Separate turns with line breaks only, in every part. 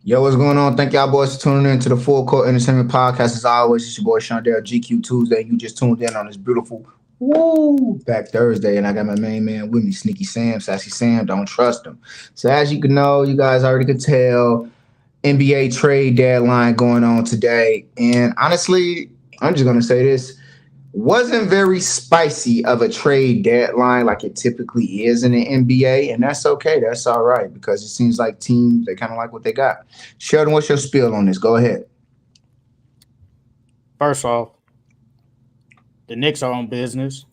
Yo, what's going on? Thank y'all boys for tuning in to the Full Court Entertainment Podcast. As always, it's your boy Shondell GQ Tuesday. You just tuned in on this beautiful back Thursday, and I got my main man with me, Sneaky Sam, Sassy Sam. Don't trust him. So as you can know, you guys already could tell, NBA trade deadline going on today, and honestly, I'm just gonna say this wasn't very spicy of a trade deadline like it typically is in the NBA, and that's okay. That's all right because it seems like teams they kind of like what they got. Sheldon, what's your spiel on this? Go ahead.
First off, the Knicks are on business.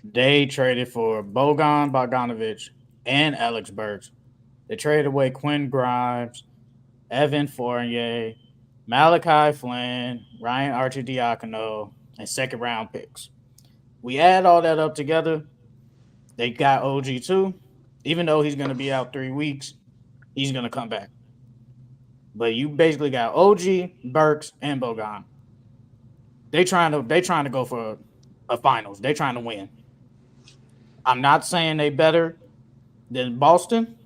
They traded for Bogan Bogdanovich and Alex Burks. They traded away Quinn Grimes, Evan Fournier, Malachi Flynn, Ryan Archidiakono, and second round picks. We add all that up together. They got OG too. Even though he's going to be out 3 weeks, he's going to come back. But you basically got OG, Burks, and Bogan. They trying to go for a finals. They trying to win. I'm not saying they better than Boston.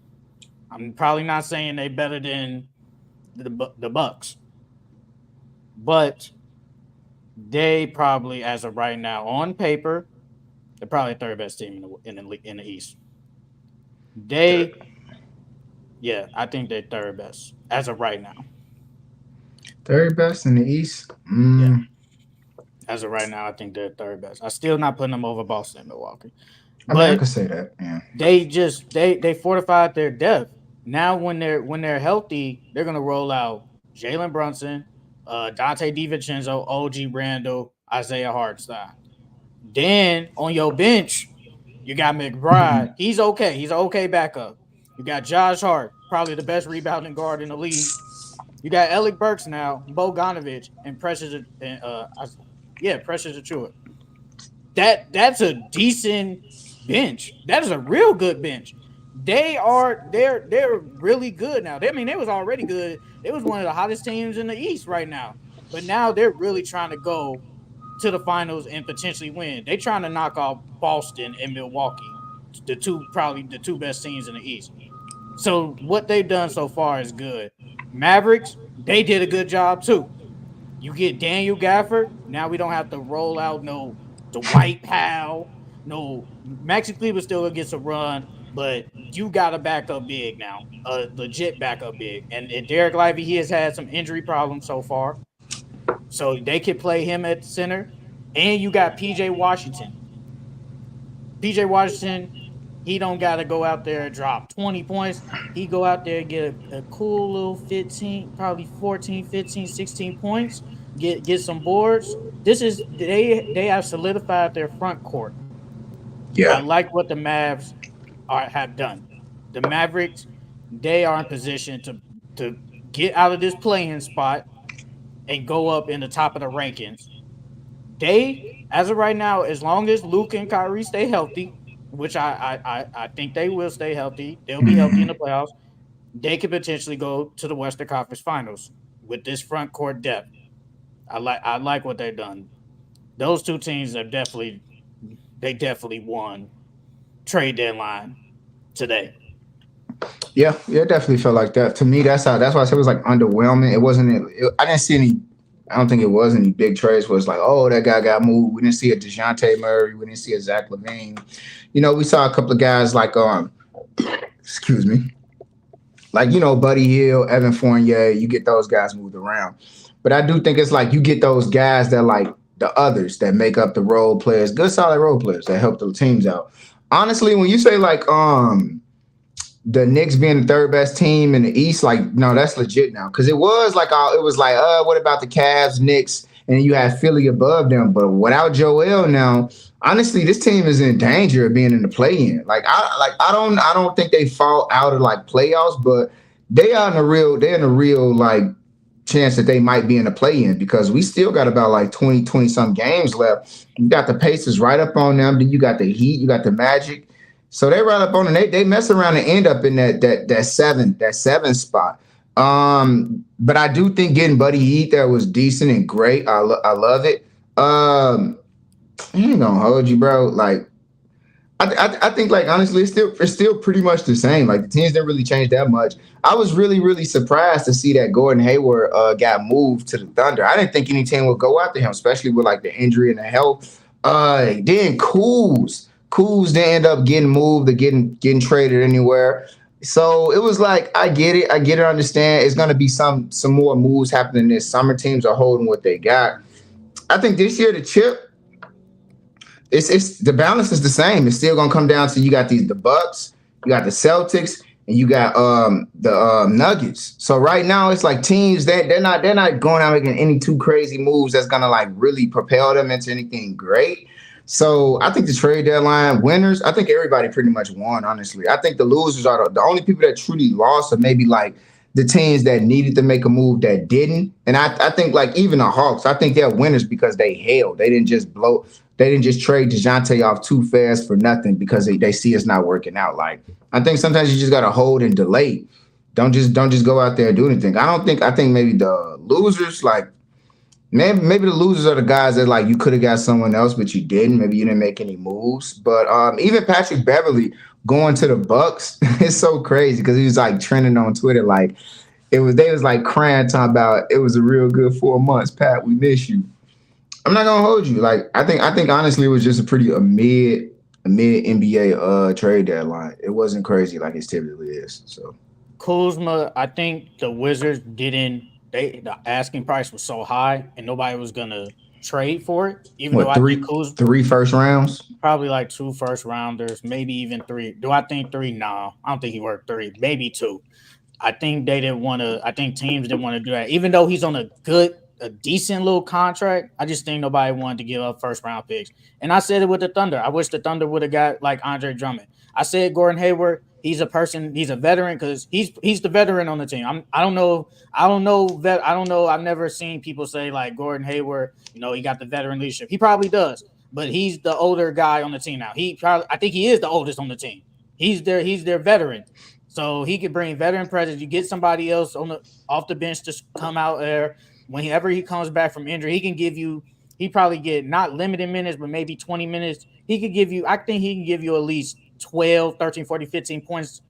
I'm probably not saying they better than the Bucks, but they probably, as of right now, on paper, they're probably the third best team in the East. They, yeah, I think they're third best as of right now.
Third best in the East.
Yeah, as of right now, I think they're third best. I'm still not putting them over Boston and Milwaukee,
I mean, I
but
could say that. Yeah.
they fortified their depth. Now when they're healthy, they're gonna roll out Jalen Brunson, Dante DiVincenzo, OG Randall, Isaiah Hartenstein. Then on your bench, you got McBride. He's okay. He's an okay backup. You got Josh Hart, probably the best rebounding guard in the league. You got Alec Burks now, Bogdanovich, and Precious Achua. That's a decent bench. That is a real good bench. They're really good now. They was already good. They was one of the hottest teams in the East right now. But now they're really trying to go to the finals and potentially win. They're trying to knock off Boston and Milwaukee, probably the two best teams in the East. So what they've done so far is good. Mavericks, they did a good job too. You get Daniel Gafford. Now we don't have to roll out no Dwight Powell. No, Maxi Cleaver still gets a run, but you got a backup big now, a legit backup big. And Derek Lively, he has had some injury problems so far, so they could play him at center. And you got PJ Washington. PJ Washington, he don't got to go out there and drop 20 points. He go out there and get a cool little 15, probably 14, 15, 16 points, get some boards. They have solidified their front court. I
Yeah.
like what the Mavs have done. The Mavericks, they are in position to get out of this playing spot and go up in the top of the rankings. They, as of right now, as long as Luke and Kyrie stay healthy, which I think they will stay healthy, they'll be healthy in the playoffs. They could potentially go to the Western Conference Finals with this front court depth. I like what they've done. Those two teams definitely won trade deadline today.
Yeah, it definitely felt like that. To me, that's why I said it was like underwhelming. It wasn't. I didn't see any. I don't think it was any big trades where it's like, oh, that guy got moved. We didn't see a DeJounte Murray. We didn't see a Zach Lavine. We saw a couple of guys like excuse me, like Buddy Hield, Evan Fournier. You get those guys moved around, but I do think it's like you get those guys that like the others that make up the role players, good solid role players that help the teams out. Honestly, when you say like the Knicks being the third best team in the East, like, no, that's legit now. Because it was like, what about the Cavs, Knicks, and you had Philly above them? But without Joel now, honestly, this team is in danger of being in the play-in. I don't think they fall out of like playoffs, but they're in a real like chance that they might be in the play-in because we still got about like 20 some games left. You got the Pacers right up on them. Then you got the Heat, you got the Magic. So they run up on and they mess around and end up in that seven spot. But I do think getting Buddy Heat there was decent and great. I love it. I ain't gonna hold you, bro. Like I think like honestly it's still pretty much the same. Like the teams didn't really change that much. I was really surprised to see that Gordon Hayward got moved to the Thunder. I didn't think any team would go after him, especially with like the injury and the health. Then Cools didn't end up getting moved or getting traded anywhere. So it was like I get it, I understand. It's gonna be some more moves happening this summer. Teams are holding what they got. I think this year the chip it's the balance is the same. It's still gonna come down to you got the Bucks, you got the Celtics, and you got the Nuggets. So right now it's like teams that they're not going out making any too crazy moves that's gonna like really propel them into anything great. So I think the trade deadline winners, I think everybody pretty much won, honestly. I think the losers are the only people that truly lost are maybe like the teams that needed to make a move that didn't. And I think like even the Hawks, I think they're winners because they held. They didn't just trade DeJounte off too fast for nothing because they see it's not working out. Like I think sometimes you just gotta hold and delay. Don't just go out there and do anything. I think maybe the losers, like maybe the losers are the guys that like you could have got someone else, but you didn't. Maybe you didn't make any moves. But even Patrick Beverly going to the Bucks is so crazy because he was like trending on Twitter like they was like crying talking about it was a real good 4 months. Pat, we miss you. I'm not gonna hold you. Like I think honestly it was just a mid NBA trade deadline. It wasn't crazy like it typically is. So
Kuzma, I think the Wizards didn't. The asking price was so high, and nobody was gonna trade for it. Even though
what
I think Kuzma
three first rounds?
probably like two first rounders, maybe even three. Do I think three? No, I don't think he worked three. Maybe two. I think they didn't want to. I think teams didn't want to do that, even though he's on a decent little contract. I just think nobody wanted to give up first round picks. And I said it with the Thunder. I wish the Thunder would have got like Andre Drummond. I said Gordon Hayward. He's a person. He's a veteran because he's the veteran on the team. I don't know. I don't know that. I don't know. I've never seen people say like Gordon Hayward. He got the veteran leadership. He probably does, but he's the older guy on the team now. I think he is the oldest on the team. He's their veteran. So he could bring veteran presence. You get somebody else off the bench to come out there whenever he comes back from injury. He can give you. He probably get not limited minutes, but maybe 20 minutes. He could give you. I think he can give you at least 12, 13, 40, 15 points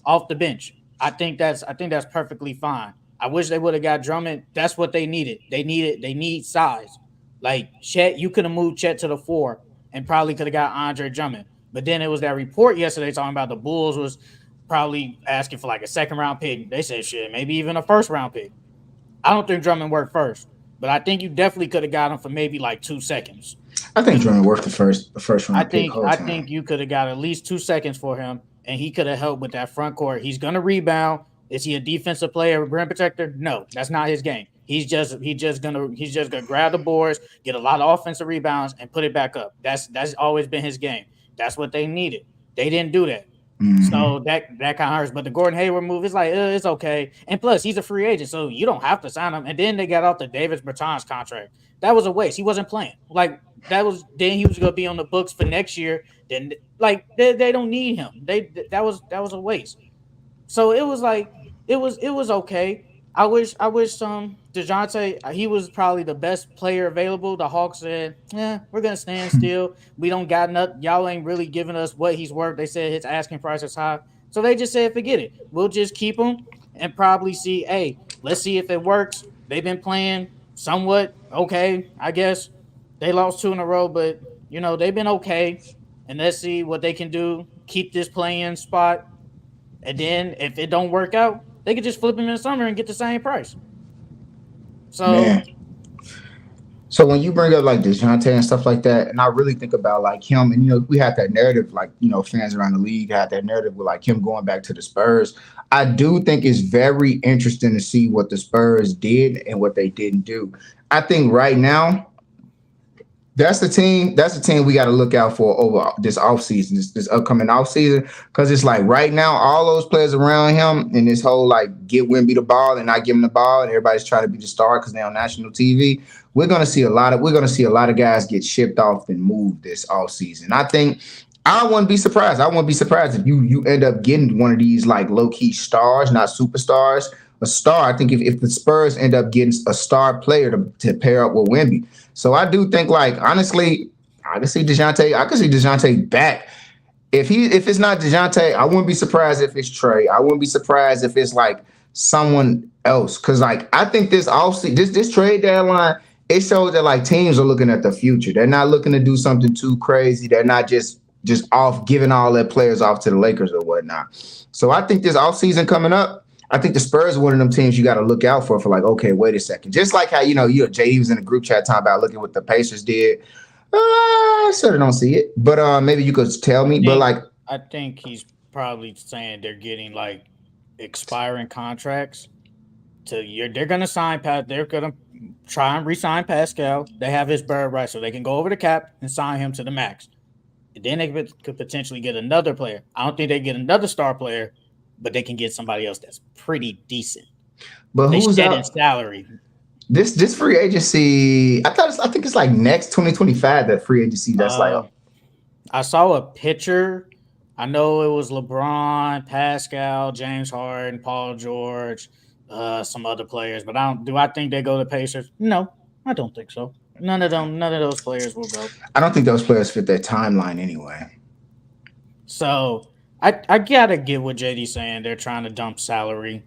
off the bench. I think that's perfectly fine. I wish they would have got Drummond. That's what they needed. They need size. Like Chet, you could have moved Chet to the four and probably could have got Andre Drummond. But then it was that report yesterday talking about the Bulls was probably asking for like a second round pick. They said shit, maybe even a first round pick. I don't think Drummond worked first, but I think you definitely could have got him for maybe like 2 seconds.
I think Drummond worked the first
I
round pick
think
whole
I
time.
think you could have got at least 2 seconds for him, and he could have helped with that front court. He's gonna rebound. Is he a defensive player, rim protector? No, that's not his game. He's just gonna grab the boards, get a lot of offensive rebounds, and put it back up. That's always been his game. That's what they needed. They didn't do that.
Hmm.
So that kind of hurts. But the Gordon Hayward move is like, it's okay. And plus, he's a free agent, so you don't have to sign him. And then they got off the Davis Bertans contract. That was a waste. He wasn't playing. Like that was then he was going to be on the books for next year. Then like they don't need him. That was a waste. So it was like it was okay. I wish DeJounte he was probably the best player available. The Hawks said, "Yeah, we're gonna stand still. We don't got nothing. Y'all ain't really giving us what he's worth." They said his asking price is high, so they just said, "Forget it. We'll just keep him and probably see. Hey, let's see if it works." They've been playing somewhat okay, I guess. They lost two in a row, but they've been okay. And let's see what they can do. Keep this playing spot and then if it don't work out, they could just flip him in the summer and get the same price. So
Man. So when you bring up like Dejounte and stuff like that, and I really think about like him, and we had that narrative, like fans around the league had that narrative with like him going back to the Spurs. I do think it's very interesting to see what the Spurs did and what they didn't do. I think right now that's the team. That's the team we got to look out for over this offseason, this upcoming offseason. Because it's like right now, all those players around him and this whole like get Wimby the ball and not give him the ball, and everybody's trying to be the star because they're on national TV. We're gonna see a lot of guys get shipped off and moved this offseason. I think I wouldn't be surprised. I wouldn't be surprised if you end up getting one of these like low key stars, not superstars. A star. I think if the Spurs end up getting a star player to pair up with Wimby. So I do think, like, honestly, I can see DeJounte back. if it's not DeJounte, I wouldn't be surprised if it's Trey. I wouldn't be surprised if it's like someone else. Cause like I think this trade deadline, it shows that like teams are looking at the future. They're not looking to do something too crazy. They're not just off giving all their players off to the Lakers or whatnot. So I think this offseason coming up, I think the Spurs are one of them teams you got to look out for like, okay, wait a second. Just like how, JD was in the group chat talking about looking what the Pacers did. I sort of don't see it, but maybe you could tell me. But like,
I think he's probably saying they're getting like expiring contracts. They're gonna sign Pat. They're gonna try and re-sign Pascal. They have his bird right, so they can go over the cap and sign him to the max. And then they could potentially get another player. I don't think they get another star player, but they can get somebody else that's pretty decent.
But
they
who's
shed
out?
In salary.
This free agency, I think it's like next 2025 that free agency. That's
I saw a picture. I know it was LeBron, Pascal, James Harden, Paul George, some other players, but do I think they go to Pacers? No, I don't think so. None of those players will go.
I don't think those players fit their timeline anyway.
So I gotta get what JD's saying. They're trying to dump salary.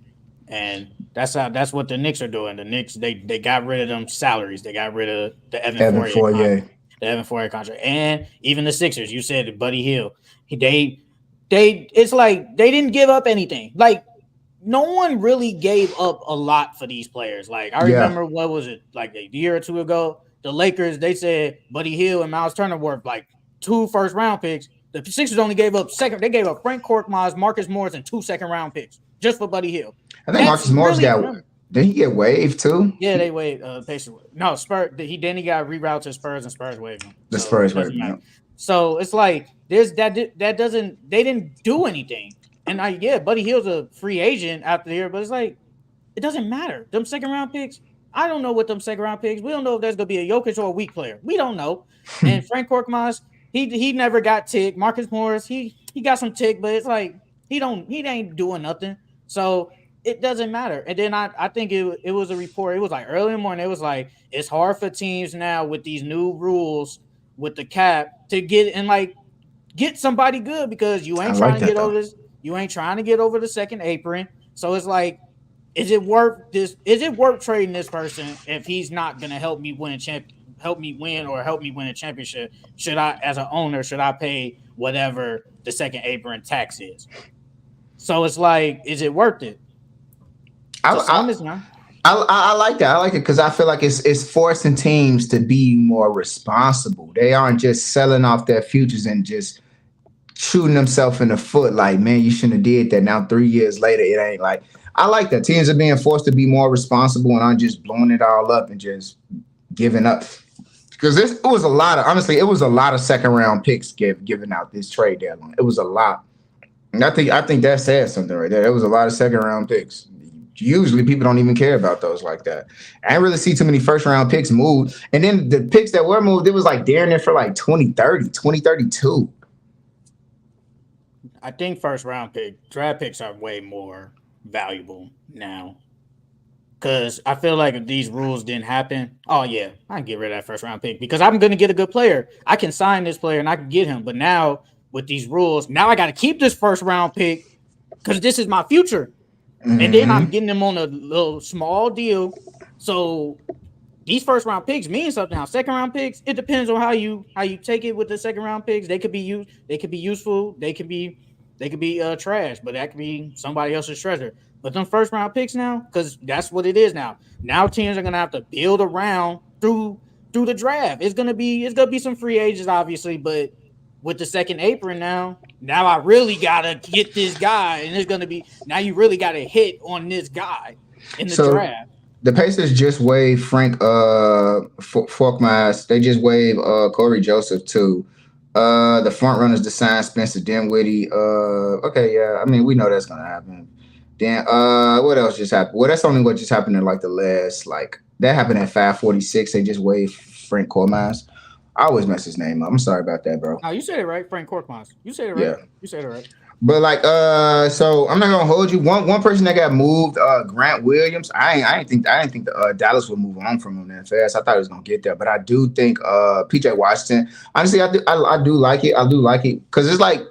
And that's what the Knicks are doing. The Knicks they got rid of them salaries. They got rid of the Evan Fournier contract, and even the Sixers. You said it, Buddy Hield. It's like they didn't give up anything. Like no one really gave up a lot for these players. Like I remember what was it like a year or two ago? The Lakers they said Buddy Hield and Miles Turner worth like 2 first-round picks. The Sixers only gave up They gave up Frank Korkmaz, Marcus Morris, and 2 second-round picks just for Buddy Hield.
I think Marcus Morris did he get waived too?
Yeah, they waived Pacers. No, Spurs. He got rerouted to Spurs and Spurs waived him.
The Spurs waived him.
So it's like there's that doesn't they didn't do anything. And Buddy Hield's a free agent after the year, but it's like it doesn't matter. Them second round picks, I don't know what them second round picks. We don't know if there's gonna be a Jokic or a weak player. We don't know. And Frank Korkmaz, he never got tick. Marcus Morris, he got some tick, but it's like he ain't doing nothing. So it doesn't matter. And then I think it was a report. It was like early in the morning. It was like it's hard for teams now with these new rules with the cap to get somebody good because you ain't trying to get over this. You ain't trying to get over the second apron. So it's like, is it worth this? Is it worth trading this person if he's not gonna help me win a championship? Should I, as an owner, pay whatever the second apron tax is? So it's like, is it worth it?
I like that. I like it because I feel like it's forcing teams to be more responsible. They aren't just selling off their futures and just shooting themselves in the foot. Like, man, you shouldn't have did that. Now 3 years later, it ain't like. I like that teams are being forced to be more responsible and aren't just blowing it all up and just giving up. Because it was a lot of second round picks given out this trade deadline. It was a lot. And I think that says something right there. There was a lot of second round picks. Usually people don't even care about those like that. I didn't really see too many first round picks moved. And then the picks that were moved, it was like down there for like 2030, 2032.
I think first round draft picks are way more valuable now. Because I feel like if these rules didn't happen, oh yeah, I can get rid of that first round pick because I'm going to get a good player. I can sign this player and I can get him. But now with these rules, now I got to keep this first round pick because this is my future. Mm-hmm. And then I'm getting them on a little small deal. So these first round picks mean something. Now, second round picks, it depends on how you take it with the second round picks. They could be useful. They could be trash, but that could be somebody else's treasure. But them first round picks now, because that's what it is now. Now teams are gonna have to build around through the draft. It's gonna be some free agents, obviously, but with the second apron now I really gotta get this guy, and it's gonna be now you really gotta hit on this guy in the draft.
The Pacers just waived Frank Korkmaz. They just waived Corey Joseph too. The front runners to sign Spencer Dinwiddie. Okay, yeah. I mean, we know that's gonna happen. Then what else just happened? Well, that's only what just happened in like the last that happened at 5:46. They just waived Frank Korkmaz. I always mess his name up. I'm sorry about that, bro.
No, you said it right, Frank Korkmaz. You said it right. Yeah. You said it right.
But so I'm not gonna hold you. One person that got moved, Grant Williams. I didn't think the Dallas would move on from him that fast. I thought he was gonna get there, but I do think PJ Washington. Honestly, I do like it. I do like it because it's like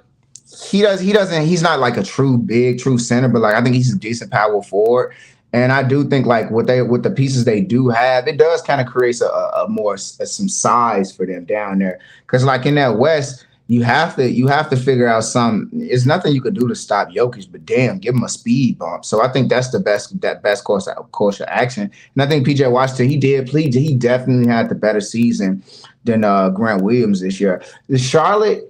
He's not like a true center, but like I think he's a decent power forward. And I do think like with the pieces they do have, it does kind of create a more some size for them down there. Because like in that West, you have to figure out some. It's nothing you could do to stop Jokic, but damn, give him a speed bump. So I think that's the best course of action. And I think PJ Washington he definitely had the better season than Grant Williams this year. The Charlotte,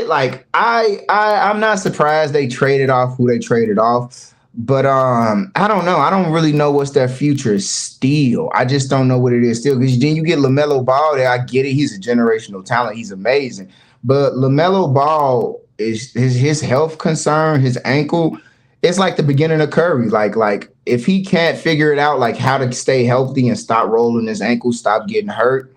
like I'm not surprised they traded off who they traded off. But I don't know. I don't really know what's their future still. I just don't know what it is still. Because then you get LaMelo Ball there. I get it. He's a generational talent. He's amazing. But LaMelo Ball is his health concern, his ankle. It's like the beginning of Curry. Like if he can't figure it out, like how to stay healthy and stop rolling his ankle, stop getting hurt,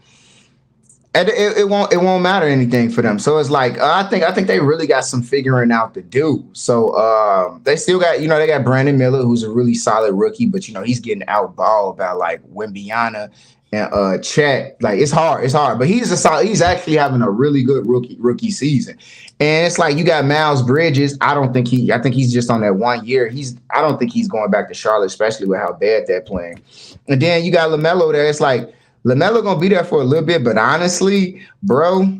and it won't matter anything for them. So it's like I think they really got some figuring out to do. So they still got they got Brandon Miller, who's a really solid rookie, but he's getting outballed by like Wembyana and Chet. Like it's hard, but he's actually having a really good rookie season. And it's like you got Miles Bridges. I think he's just on that 1 year. I don't think he's going back to Charlotte, especially with how bad they're playing. And then you got LaMelo there. It's like LaMelo gonna be there for a little bit, but honestly, bro,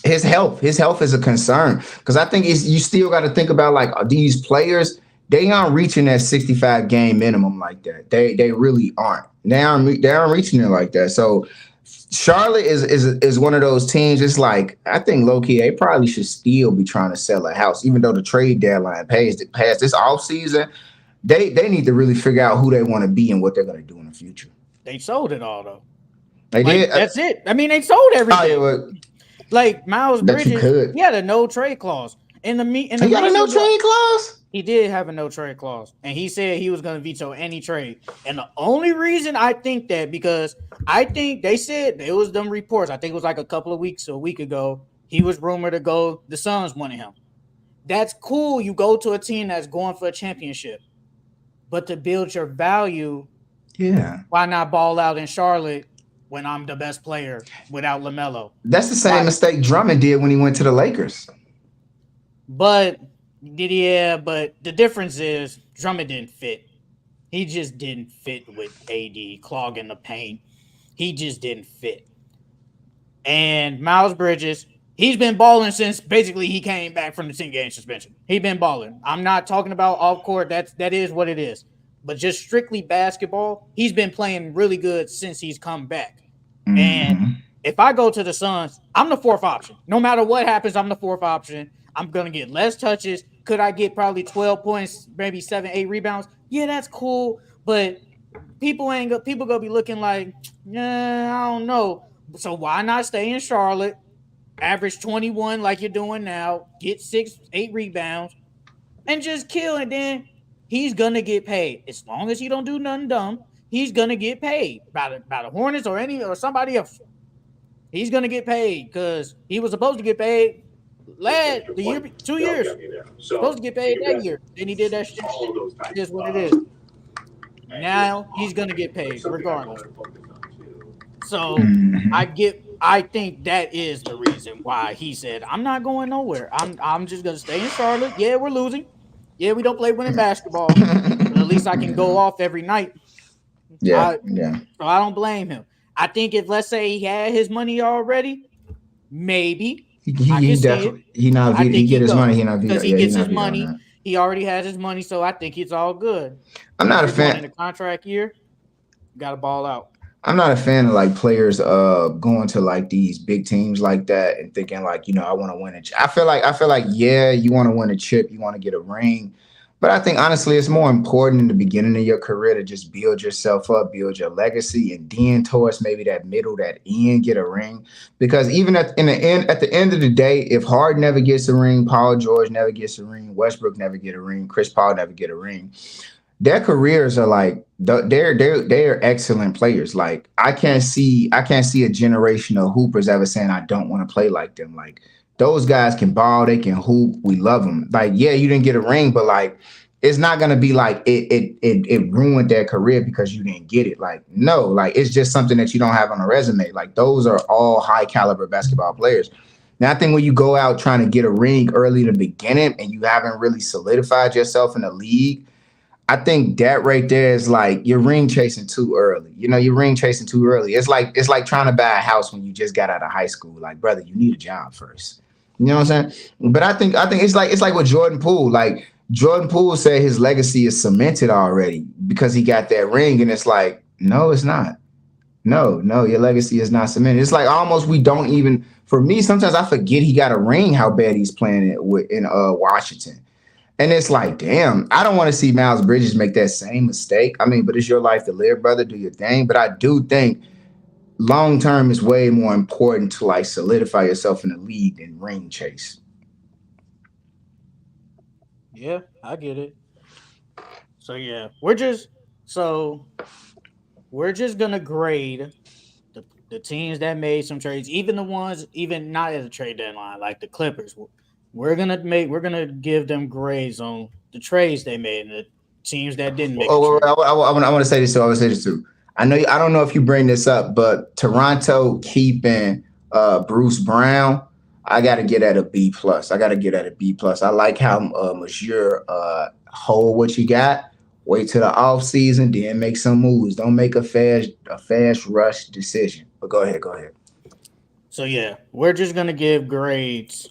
his health is a concern because I think you still got to think about like these players. They aren't reaching that 65 game minimum like that. They really aren't. They aren't reaching it like that. So Charlotte is one of those teams. It's like I think low key they probably should still be trying to sell a house, even though the trade deadline passed this offseason. They need to really figure out who they want to be and what they're going to do in the future.
They sold it all though.
They did.
That's it. I mean, they sold everything.
Oh, yeah,
like Miles Bridges, he had a no trade clause. He got
a no trade clause?
He did have a no trade clause. And he said he was going to veto any trade. And the only reason I think that, because I think they said it was them reports. I think it was like a week ago. He was rumored to go. The Suns wanted him. That's cool. You go to a team that's going for a championship. But to build your value, why not ball out in Charlotte when I'm the best player without LaMelo?
That's the same mistake Drummond did when he went to the Lakers.
But the difference is Drummond didn't fit. He just didn't fit with AD clogging the paint. He just didn't fit. And Miles Bridges, he's been balling since basically he came back from the 10-game suspension. He's been balling. I'm not talking about off court. That is what it is. But just strictly basketball, he's been playing really good since he's come back. Mm-hmm. And if I go to the Suns, I'm the fourth option. No matter what happens, I'm the fourth option. I'm going to get less touches. Could I get probably 12 points, maybe 7, 8 rebounds? Yeah, that's cool. But people going to be looking like, I don't know. So why not stay in Charlotte, average 21 like you're doing now, get 6, 8 rebounds, and just kill, and then he's going to get paid. As long as he don't do nothing dumb, he's going to get paid by the Hornets or somebody else. He's going to get paid because he was supposed to get paid 2 years. Supposed to get paid that year. Then he did that shit. It is what it is. Now he's going to get paid regardless. So I think that is the reason why he said, I'm not going nowhere. I'm just going to stay in Charlotte. Yeah, we're losing. Yeah, we don't play winning basketball. But at least I can go off every night.
Yeah.
So I don't blame him. I think if, let's say, he had his money already, maybe.
He definitely he get his money. He not
because he gets his money. He already has his money, so I think it's all good.
I'm not a fan
in the contract year. Got to ball out.
I'm not a fan of like players going to like these big teams like that and thinking like, I want to win a chip. I feel like you want to win a chip, you want to get a ring. But I think honestly it's more important in the beginning of your career to just build yourself up, build your legacy, and then towards maybe that middle, that end, get a ring. Because even at the end of the day, if Harden never gets a ring, Paul George never gets a ring, Westbrook never get a ring, Chris Paul never get a ring, their careers are like they're excellent players. Like I can't see a generation of hoopers ever saying I don't want to play like them. Like those guys can ball, they can hoop. We love them. Like yeah, you didn't get a ring, but like it's not gonna be like it ruined their career because you didn't get it. Like no, like it's just something that you don't have on a resume. Like those are all high caliber basketball players. Now, I think when you go out trying to get a ring early in the beginning and you haven't really solidified yourself in the league, I think that right there is like you're ring chasing too early. You know, you're ring chasing too early. It's like trying to buy a house when you just got out of high school. Like, brother, you need a job first. You know what I'm saying? But I think it's like with Jordan Poole. Like Jordan Poole said his legacy is cemented already because he got that ring, and it's like, no, it's not. No, your legacy is not cemented. It's like almost we don't even. For me, sometimes I forget he got a ring. How bad he's playing it in Washington. And it's like, damn, I don't want to see Miles Bridges make that same mistake. I mean, but it's your life to live, brother. Do your thing. But I do think long term is way more important to like solidify yourself in the league than ring chase.
Yeah, I get it. So yeah, so we're just gonna grade the teams that made some trades, even the ones even not at the trade deadline, like the Clippers. We're gonna give them grades on the trades they made and the teams that didn't make a
Oh,
trade.
I want to say this too. I want to say this too. I don't know if you bring this up, but Toronto keeping Bruce Brown, I got to get at a B plus. I got to get at a B plus. I like how Monsieur hold what you got. Wait till the off season, then make some moves. Don't make a fast rush decision. But go ahead, go ahead.
So yeah, we're just gonna give grades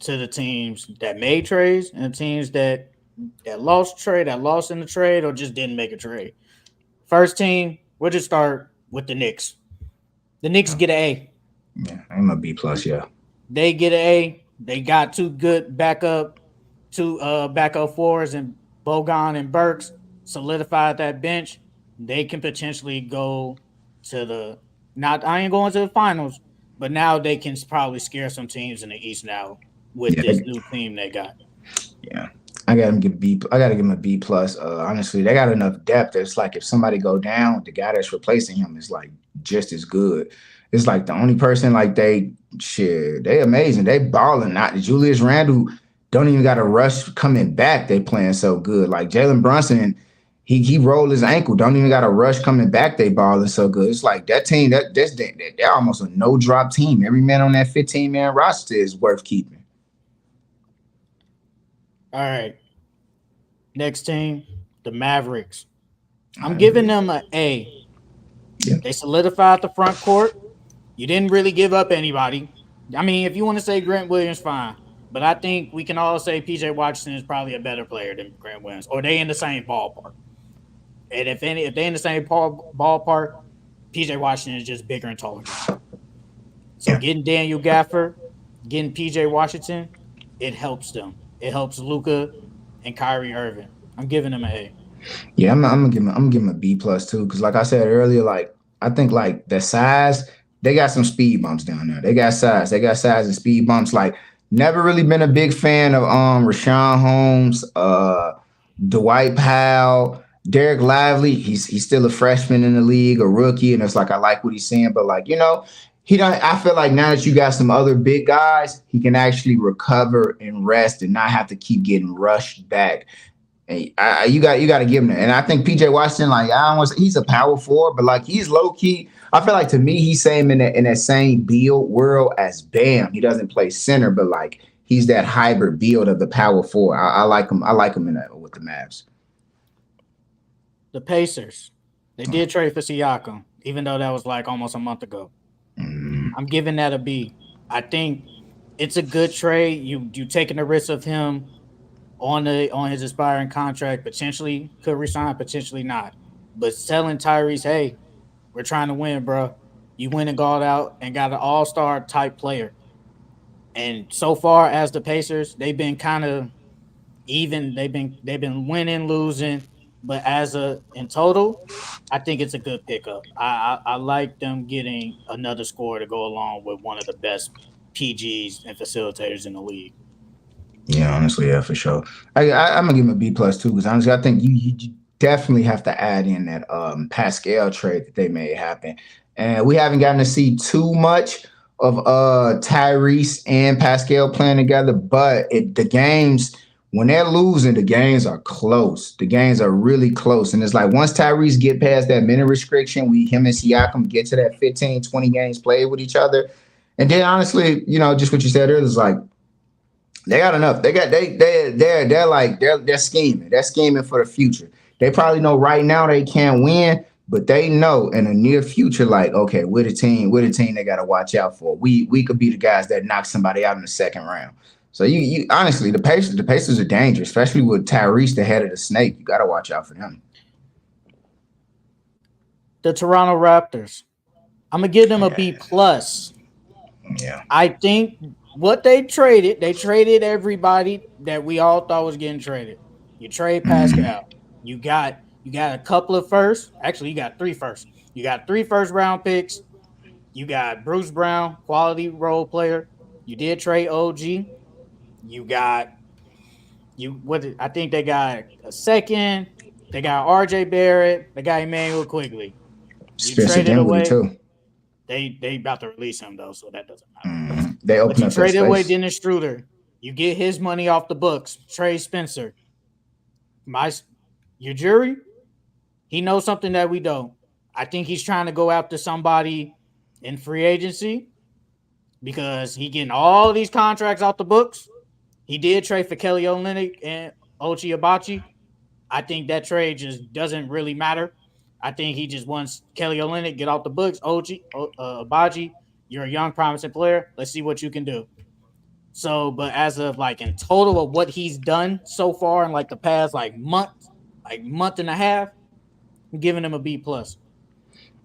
to the teams that made trades and the teams that lost in the trade, or just didn't make a trade. First team, we'll just start with the Knicks. The Knicks get an A.
Yeah, I'm a B plus. Yeah,
They get an A. They got two backup fours and Bogan and Burks solidified that bench. They can potentially go to the not. I ain't going to the finals, but now they can probably scare some teams in the East now with
yeah,
this new team they got.
yeah. I got him give B. I got to give him a B plus. Honestly, they got enough depth. It's like if somebody go down, the guy that's replacing him is like just as good. It's like the only person like they amazing. They balling. Not Julius Randle don't even got a rush coming back. They playing so good. Like Jalen Brunson, he rolled his ankle. Don't even got a rush coming back. They balling so good. It's like that team. They're almost a no drop team. Every man on that 15-man roster is worth keeping.
All right, next team, the Mavericks. I'm
I
giving
agree.
them an A.
Yeah.
They solidified the front court. You didn't really give up anybody. I mean, if you want to say Grant Williams, fine. But I think we can all say PJ Washington is probably a better player than Grant Williams, or they in the same ballpark. And if they in the same ballpark, PJ Washington is just bigger and taller. So
Yeah.
getting Daniel Gafford, getting PJ Washington, it helps them. It helps Luca and Kyrie Irving. I'm giving them an A.
Yeah, I'm gonna give him a B plus too, because like I said earlier, like I think like the size, they got some speed bumps down there. They got size and speed bumps. Like never really been a big fan of Rashawn Holmes, Dwight Powell, Derek Lively. He's still a freshman in the league, a rookie, and it's like I like what he's saying, but like he don't. I feel like now that you got some other big guys, he can actually recover and rest and not have to keep getting rushed back. And you got to give him that. And I think PJ Washington, like I don't want to say he's a power forward, but like he's low key. I feel like to me he's same in that same build world as Bam. He doesn't play center, but like he's that hybrid build of the power forward. I like him. I like him in that with the Mavs.
The Pacers. They did trade for Siakam, even though that was like almost a month ago.
Mm,
I'm giving that a B. I think it's a good trade. You taking the risk of him on his expiring contract, potentially could resign, potentially not. But selling Tyrese, hey, we're trying to win, bro. You went and got out and got an all-star type player. And so far as the Pacers, they've been kind of even. They've been winning, losing, but in total, I think it's a good pickup. I like them getting another scorer to go along with one of the best PGs and facilitators in the league.
yeah, honestly, yeah, for sure. I'm gonna give him a B plus too, because honestly, I think you definitely have to add in that Pascal trade that they made happen, and we haven't gotten to see too much of Tyrese and Pascal playing together, but the games when they're losing, the games are close. The games are really close. And it's like once Tyrese get past that minute restriction, him and Siakam get to that 15, 20 games played with each other, And then honestly, just what you said earlier is like they got enough. They got they're like they're scheming. They're scheming for the future. They probably know right now they can't win, but they know in the near future, like, okay, we're the team they gotta watch out for. We could be the guys that knock somebody out in the second round. So you honestly the Pacers are dangerous, especially with Tyrese the head of the snake. You gotta watch out for them.
The Toronto Raptors. I'm gonna give them a B
Yeah.
plus.
Yeah.
I think what they traded everybody that we all thought was getting traded. You trade
Mhm.
Pascal. You got a couple of firsts. Actually, you got three firsts. You got three first round picks. You got Bruce Brown, quality role player. You did trade OG. You got I think they got a second. They got RJ Barrett. They got Emmanuel Quigley. You
Spencer
traded
Dinwiddie
away.
too.
They about to release him though, so that doesn't matter.
They
But
open
you
up that
traded away
space.
Dennis Struder. You get his money off the books. Trey Spencer. My your jury, he knows something that we don't. I think he's trying to go after somebody in free agency because he getting all these contracts off the books. He did trade for Kelly Olynyk and Ochi Abachi. I think that trade just doesn't really matter. I think he just wants Kelly Olynyk get off the books. Ochi Abaji, you're a young promising player. Let's see what you can do. So, but as of like in total of what he's done so far in like the past like month and a half, I'm giving him a B plus.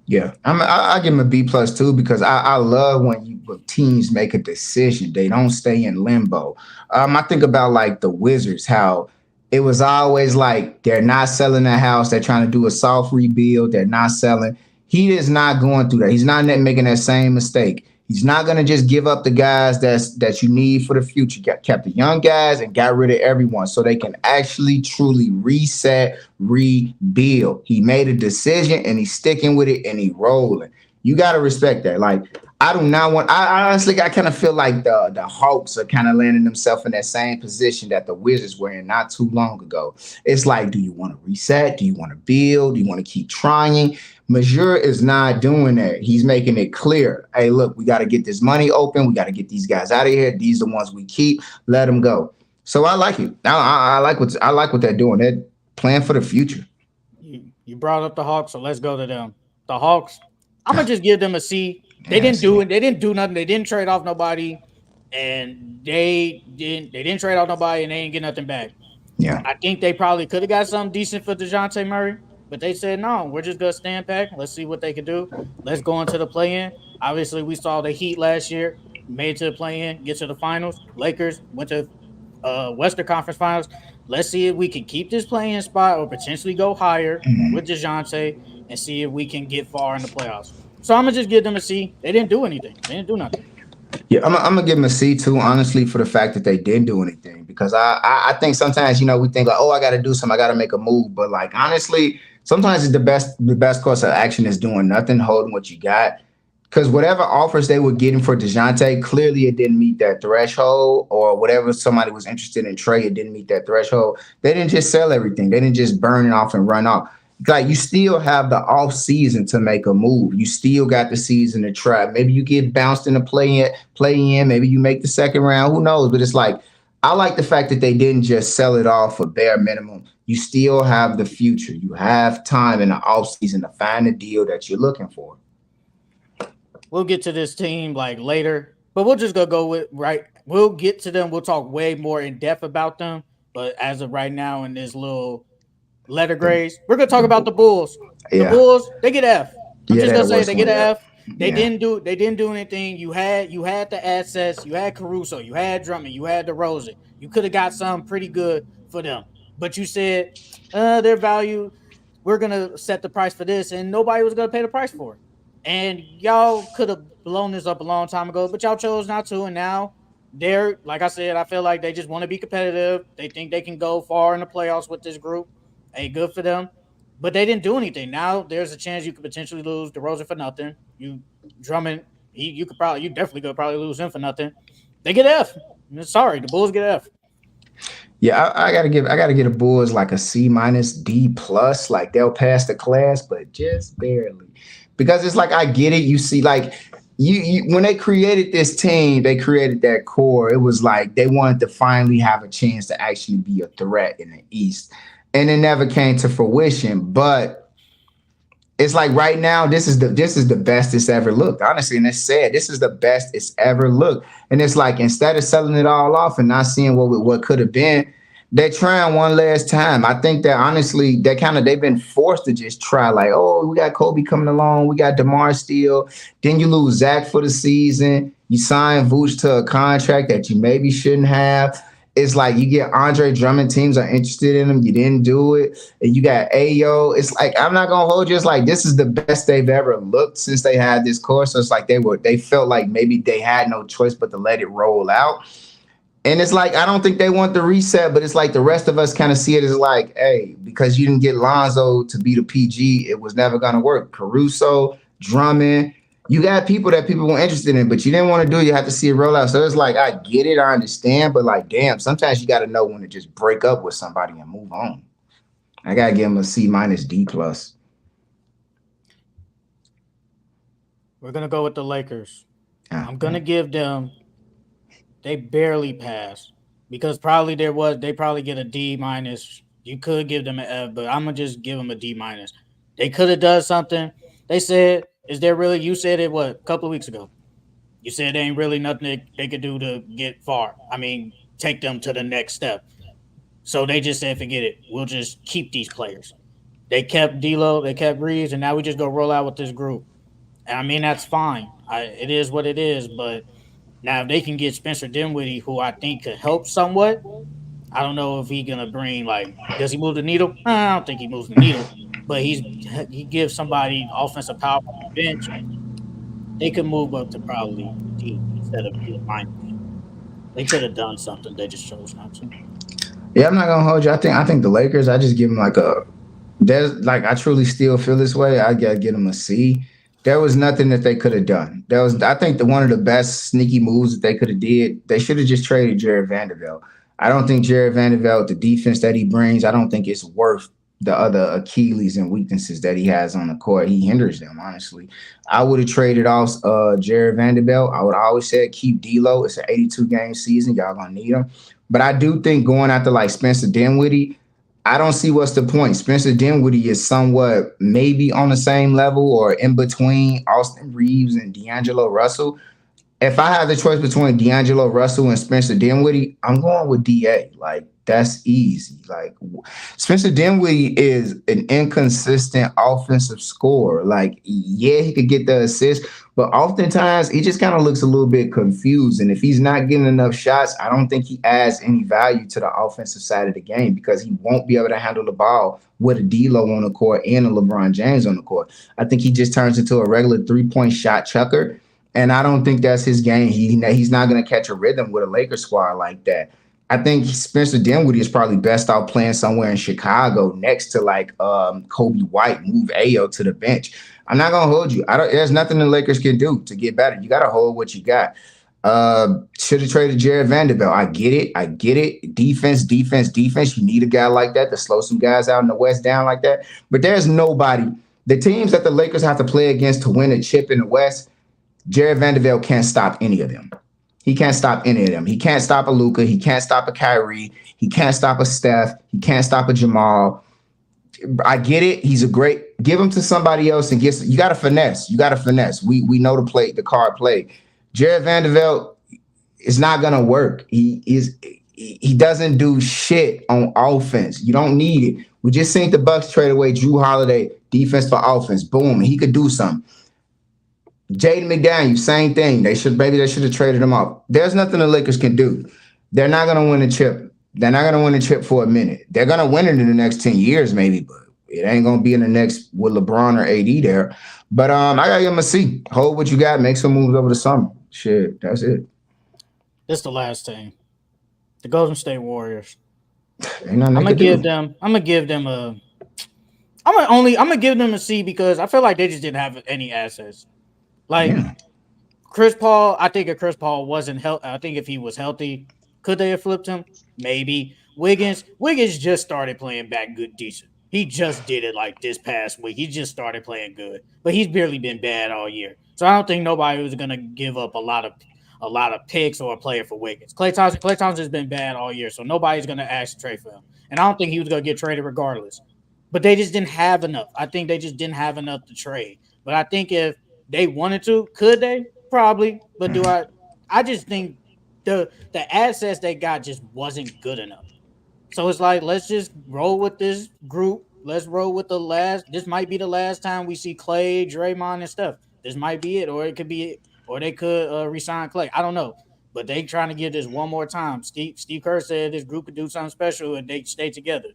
Yeah, I give him a B plus too because I love when teams make a decision, they don't stay in limbo. I think about like the Wizards, how it was always like they're not selling the house, they're trying to do a soft rebuild, they're not selling. He is not going through that. He's not making that same mistake. He's not going to just give up the guys that you need for the future. Kept the young guys and got rid of everyone so they can actually truly reset, rebuild. He made a decision and he's sticking with it and he rolling. You got to respect that. Like I do not want. I honestly, I kind of feel like the Hawks are kind of landing themselves in that same position that the Wizards were in not too long ago. It's like, do you want to reset? Do you want to build? Do you want to keep trying? Major is not doing that. He's making it clear. Hey, look, we got to get this money open. We got to get these guys out of here. These are the ones we keep. Let them go. So I like it. I like what they're doing. They're playing for the future.
You brought up the Hawks, so let's go to them. The Hawks, I'm gonna just give them a C. They
Yeah,
didn't do
see.
it. They didn't do nothing. They didn't trade off nobody, and they didn't trade off nobody, and they didn't get nothing back.
Yeah.
I think they probably could have got something decent for DeJounte Murray, but they said no. We're just gonna stand back. Let's see what they can do. Let's go into the play-in. Obviously, we saw the Heat last year, made it to the play-in, get to the finals. Lakers went to Western Conference Finals. Let's see if we can keep this play-in spot or potentially go higher with
Mhm.
DeJounte and see if we can get far in the playoffs. So I'm gonna just give them a C. They didn't do anything. They didn't do nothing.
Yeah, I'm gonna give them a C too, honestly, for the fact that they didn't do anything. Because I think sometimes we think like, oh, I got to do something, I got to make a move, but like honestly, sometimes it's the best course of action is doing nothing, holding what you got. Because whatever offers they were getting for Dejounte, clearly it didn't meet that threshold, or whatever somebody was interested in Trey, it didn't meet that threshold. They didn't just sell everything. They didn't just burn it off and run off. Like you still have the off season to make a move. You still got the season to try. Maybe you get bounced in the play in. Maybe you make the second round. Who knows? But it's like I like the fact that they didn't just sell it off for bare minimum. You still have the future. You have time in the off season to find the deal that you're looking for.
We'll get to this team like later, but we'll just go with right. We'll get to them. We'll talk way more in depth about them. But as of right now, in this little letter
The
grades, we're gonna talk
the
about the Bulls. The
yeah,
Bulls, they get F. I'm
yeah,
just
they're
gonna
the
say
worst
they get
one.
an
Yep.
F.
Yeah.
They didn't do anything. You had the assets. You had Caruso. You had Drummond. You had DeRozan. You could have got something pretty good for them. But you said their value. We're gonna set the price for this, and nobody was gonna pay the price for it. And y'all could have blown this up a long time ago, but y'all chose not to. And now they're like I said, I feel like they just want to be competitive. They think they can go far in the playoffs with this group. Hey, good for them. But they didn't do anything. Now there's a chance you could potentially lose DeRozan for nothing. You Drummond, you definitely could probably lose him for nothing. They get F. Sorry, the Bulls get F.
Yeah, I gotta get the Bulls like a C minus D plus. Like they'll pass the class, but just barely. Because it's like I get it. You see, like you when they created this team, they created that core. It was like they wanted to finally have a chance to actually be a threat in the East, and it never came to fruition. But it's like right now, this is the best it's ever looked. Honestly, and it's sad. This is the best it's ever looked. And it's like instead of selling it all off and not seeing what could have been, they're trying one last time. I think that honestly, they've been forced to just try. Like, oh, we got Kobe coming along, we got DeMar Steele. Then you lose Zach for the season. You sign Vooch to a contract that you maybe shouldn't have. It's like you get Andre Drummond, teams are interested in him. You didn't do it. And you got Ayo. It's like I'm not gonna hold you. It's like this is the best they've ever looked since they had this course. So it's like they felt like maybe they had no choice but to let it roll out. And it's like I don't think they want the reset, but it's like the rest of us kind of see it as like, hey, because you didn't get Lonzo to be the PG, it was never gonna work. Caruso, Drummond, you got people that people were interested in, but you didn't want to do it. You have to see it roll out. So it's like I get it, I understand, but like, damn, sometimes you got to know when to just break up with somebody and move on. I gotta give him a C minus D plus.
We're gonna go with the Lakers.
Ah,
I'm gonna give them. They barely passed because probably they probably get a D minus. You could give them an F, but I'm gonna just give them a D minus. They could have done something. They said, "Is there really?" You said it what a couple of weeks ago. You said there ain't really nothing they could do to get far. I mean, take them to the next step. So they just said, "Forget it. We'll just keep these players." They kept D'Lo, they kept Reeves, and now we just go roll out with this group. And I mean, that's fine. It is what it is. But now, if they can get Spencer Dinwiddie, who I think could help somewhat, I don't know if he gonna bring like does he move the needle? I don't think he moves the needle, but he gives somebody offensive power on the bench. They could move up to probably D instead of D minus. They could have done something. They just chose not to.
yeah, I'm not gonna hold you. I think the Lakers. I just give them like a. There's like I truly still feel this way. I gotta get them a C. There was nothing that they could have done. There was, I think, one of the best sneaky moves that they could have did. They should have just traded Jared Vanderbilt. I don't think Jared Vanderbilt, the defense that he brings, I don't think it's worth the other Achilles and weaknesses that he has on the court. He hinders them, honestly. I would have traded off Jared Vanderbilt. I would always say keep D'Lo. It's an 82 game season. Y'all gonna need him. But I do think going after like Spencer Dinwiddie, I don't see what's the point. Spencer Dinwiddie is somewhat maybe on the same level or in between Austin Reeves and D'Angelo Russell. If I have the choice between D'Angelo Russell and Spencer Dinwiddie, I'm going with DA. Like that's easy. Like Spencer Dinwiddie is an inconsistent offensive scorer. Like yeah, he could get the assist, but oftentimes he just kind of looks a little bit confused. And if he's not getting enough shots, I don't think he adds any value to the offensive side of the game because he won't be able to handle the ball with a D'Lo on the court and a LeBron James on the court. I think he just turns into a regular 3-point shot chucker. And I don't think that's his game. He's not going to catch a rhythm with a Lakers squad like that. I think Spencer Dinwiddie is probably best out playing somewhere in Chicago next to like Kobe White, move Ayo to the bench. I'm not gonna hold you. There's nothing the Lakers can do to get better. You gotta hold what you got. Should have traded Jared Vanderbilt. I get it. I get it. Defense, defense, defense. You need a guy like that to slow some guys out in the West down like that. But there's nobody. The teams that the Lakers have to play against to win a chip in the West, Jared Vanderbilt can't stop any of them. He can't stop any of them. He can't stop a Luka. He can't stop a Kyrie. He can't stop a Steph. He can't stop a Jamal. I get it. He's a great. Give him to somebody else and get. You got to finesse. You got to finesse. We know the card play. Jared Vanderbilt is not gonna work. He doesn't do shit on offense. You don't need it. We just seen the Bucks trade away Drew Holiday, defense for offense. Boom, he could do something. Jaden McDaniels, same thing. They should have traded him off. There's nothing the Lakers can do. They're not gonna win a chip. They're not gonna win a chip for a minute. They're gonna win it in the next 10 years, maybe, but it ain't gonna be in the next with LeBron or AD there. But I gotta give him a C. Hold what you got, make some moves over the summer. Shit, that's it.
This is the last thing. The Golden State Warriors.
Ain't nothing they could do.
I'm gonna give them a I'm gonna give them a C because I feel like they just didn't have any assets. Like Chris Paul, I think if Chris Paul wasn't healthy, I think if he was healthy, could they have flipped him? Maybe. Wiggins just started playing back good, decent. He just did it like this past week. He just started playing good, but he's barely been bad all year. So I don't think nobody was gonna give up a lot of picks or a player for Wiggins. Clay Thompson has been bad all year, so nobody's gonna ask to trade for him. And I don't think he was gonna get traded regardless. But they just didn't have enough. I think they just didn't have enough to trade. But I think if they wanted to, could they? Probably. But do I? I just think the assets they got just wasn't good enough. So it's like let's just roll with this group. Let's roll with the last. This might be the last time we see Clay, Draymond, and stuff. This might be it, or it could be, or they could resign Clay. I don't know, but they trying to give this one more time. Steve Kerr said this group could do something special and they stay together.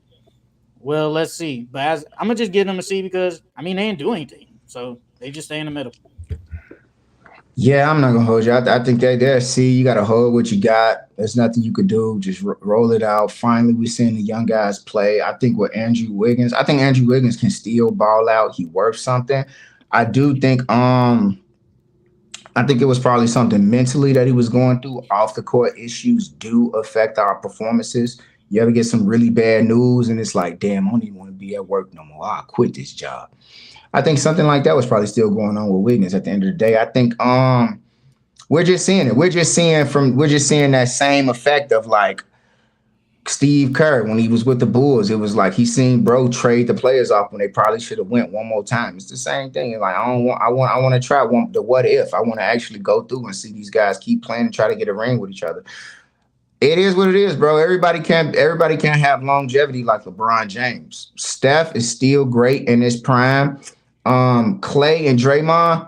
Well, let's see. But I'm gonna just give them a C because I mean they didn't do anything, so they just stay in the middle.
Yeah, I'm not gonna hold you. I think they're C. You got to hold what you got. There's nothing you could do. Just roll it out. Finally, we're seeing the young guys play. I think with Andrew Wiggins, I think Andrew Wiggins can still ball out. He worth something. I do think. I think it was probably something mentally that he was going through. Off the court issues do affect our performances. You ever get some really bad news and it's like, damn, I don't even want to be at work no more. I'll quit this job. I think something like that was probably still going on with Wiggins at the end of the day. I think we're just seeing it. We're just seeing that same effect of like Steve Kerr when he was with the Bulls. It was like he seen bro trade the players off when they probably should have went one more time. It's the same thing. Like I want to try the what if. I want to actually go through and see these guys keep playing and try to get a ring with each other. It is what it is, bro. Everybody can't have longevity like LeBron James. Steph is still great in his prime. Clay and Draymond,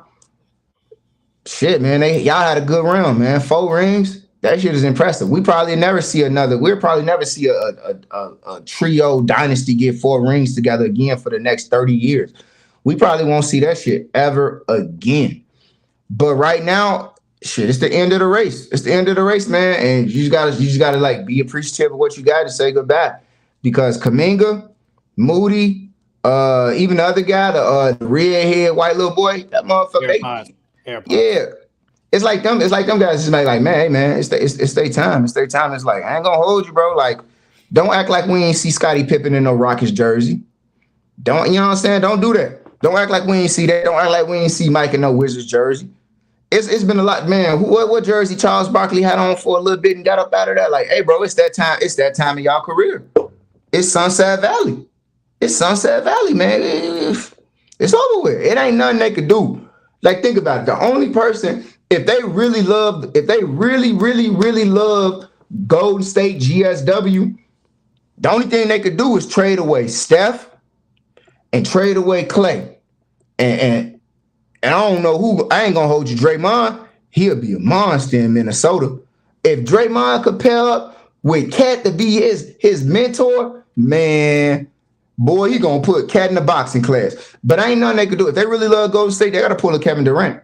shit, man, y'all had a good run, man. 4 rings. That shit is impressive. We'll probably never see a trio dynasty get 4 rings together again for the next 30 years. We probably won't see that shit ever again. But right now, shit, it's the end of the race. It's the end of the race, man. And you just gotta like be appreciative of what you got to say goodbye. Because Kuminga, Moody, even the other guy, the redhead white little boy, that motherfucker. Yeah. It's like them guys just like, man, hey man, it's their time. It's their time. It's like, I ain't gonna hold you, bro. Like, don't act like we ain't see Scottie Pippen in no Rockets jersey. Don't, you know what I'm saying? Don't do that. Don't act like we ain't see that. Don't act like we ain't see Mike in no Wizards jersey. It's been a lot, man. What jersey Charles Barkley had on for a little bit and got up out of that? Like, hey, bro, it's that time. It's that time of y'all career. It's Sunset Valley. It's Sunset Valley, man. It's over with. It ain't nothing they could do. Like, think about it. The only person, if they really, really love Golden State GSW, the only thing they could do is trade away Steph and trade away Clay. And I don't know who, I ain't gonna hold you, Draymond. He'll be a monster in Minnesota. If Draymond could pair up with Cat to be his mentor, man, boy, he gonna put Cat in the boxing class. But ain't nothing they could do. If they really love Golden State, they gotta pull a Kevin Durant.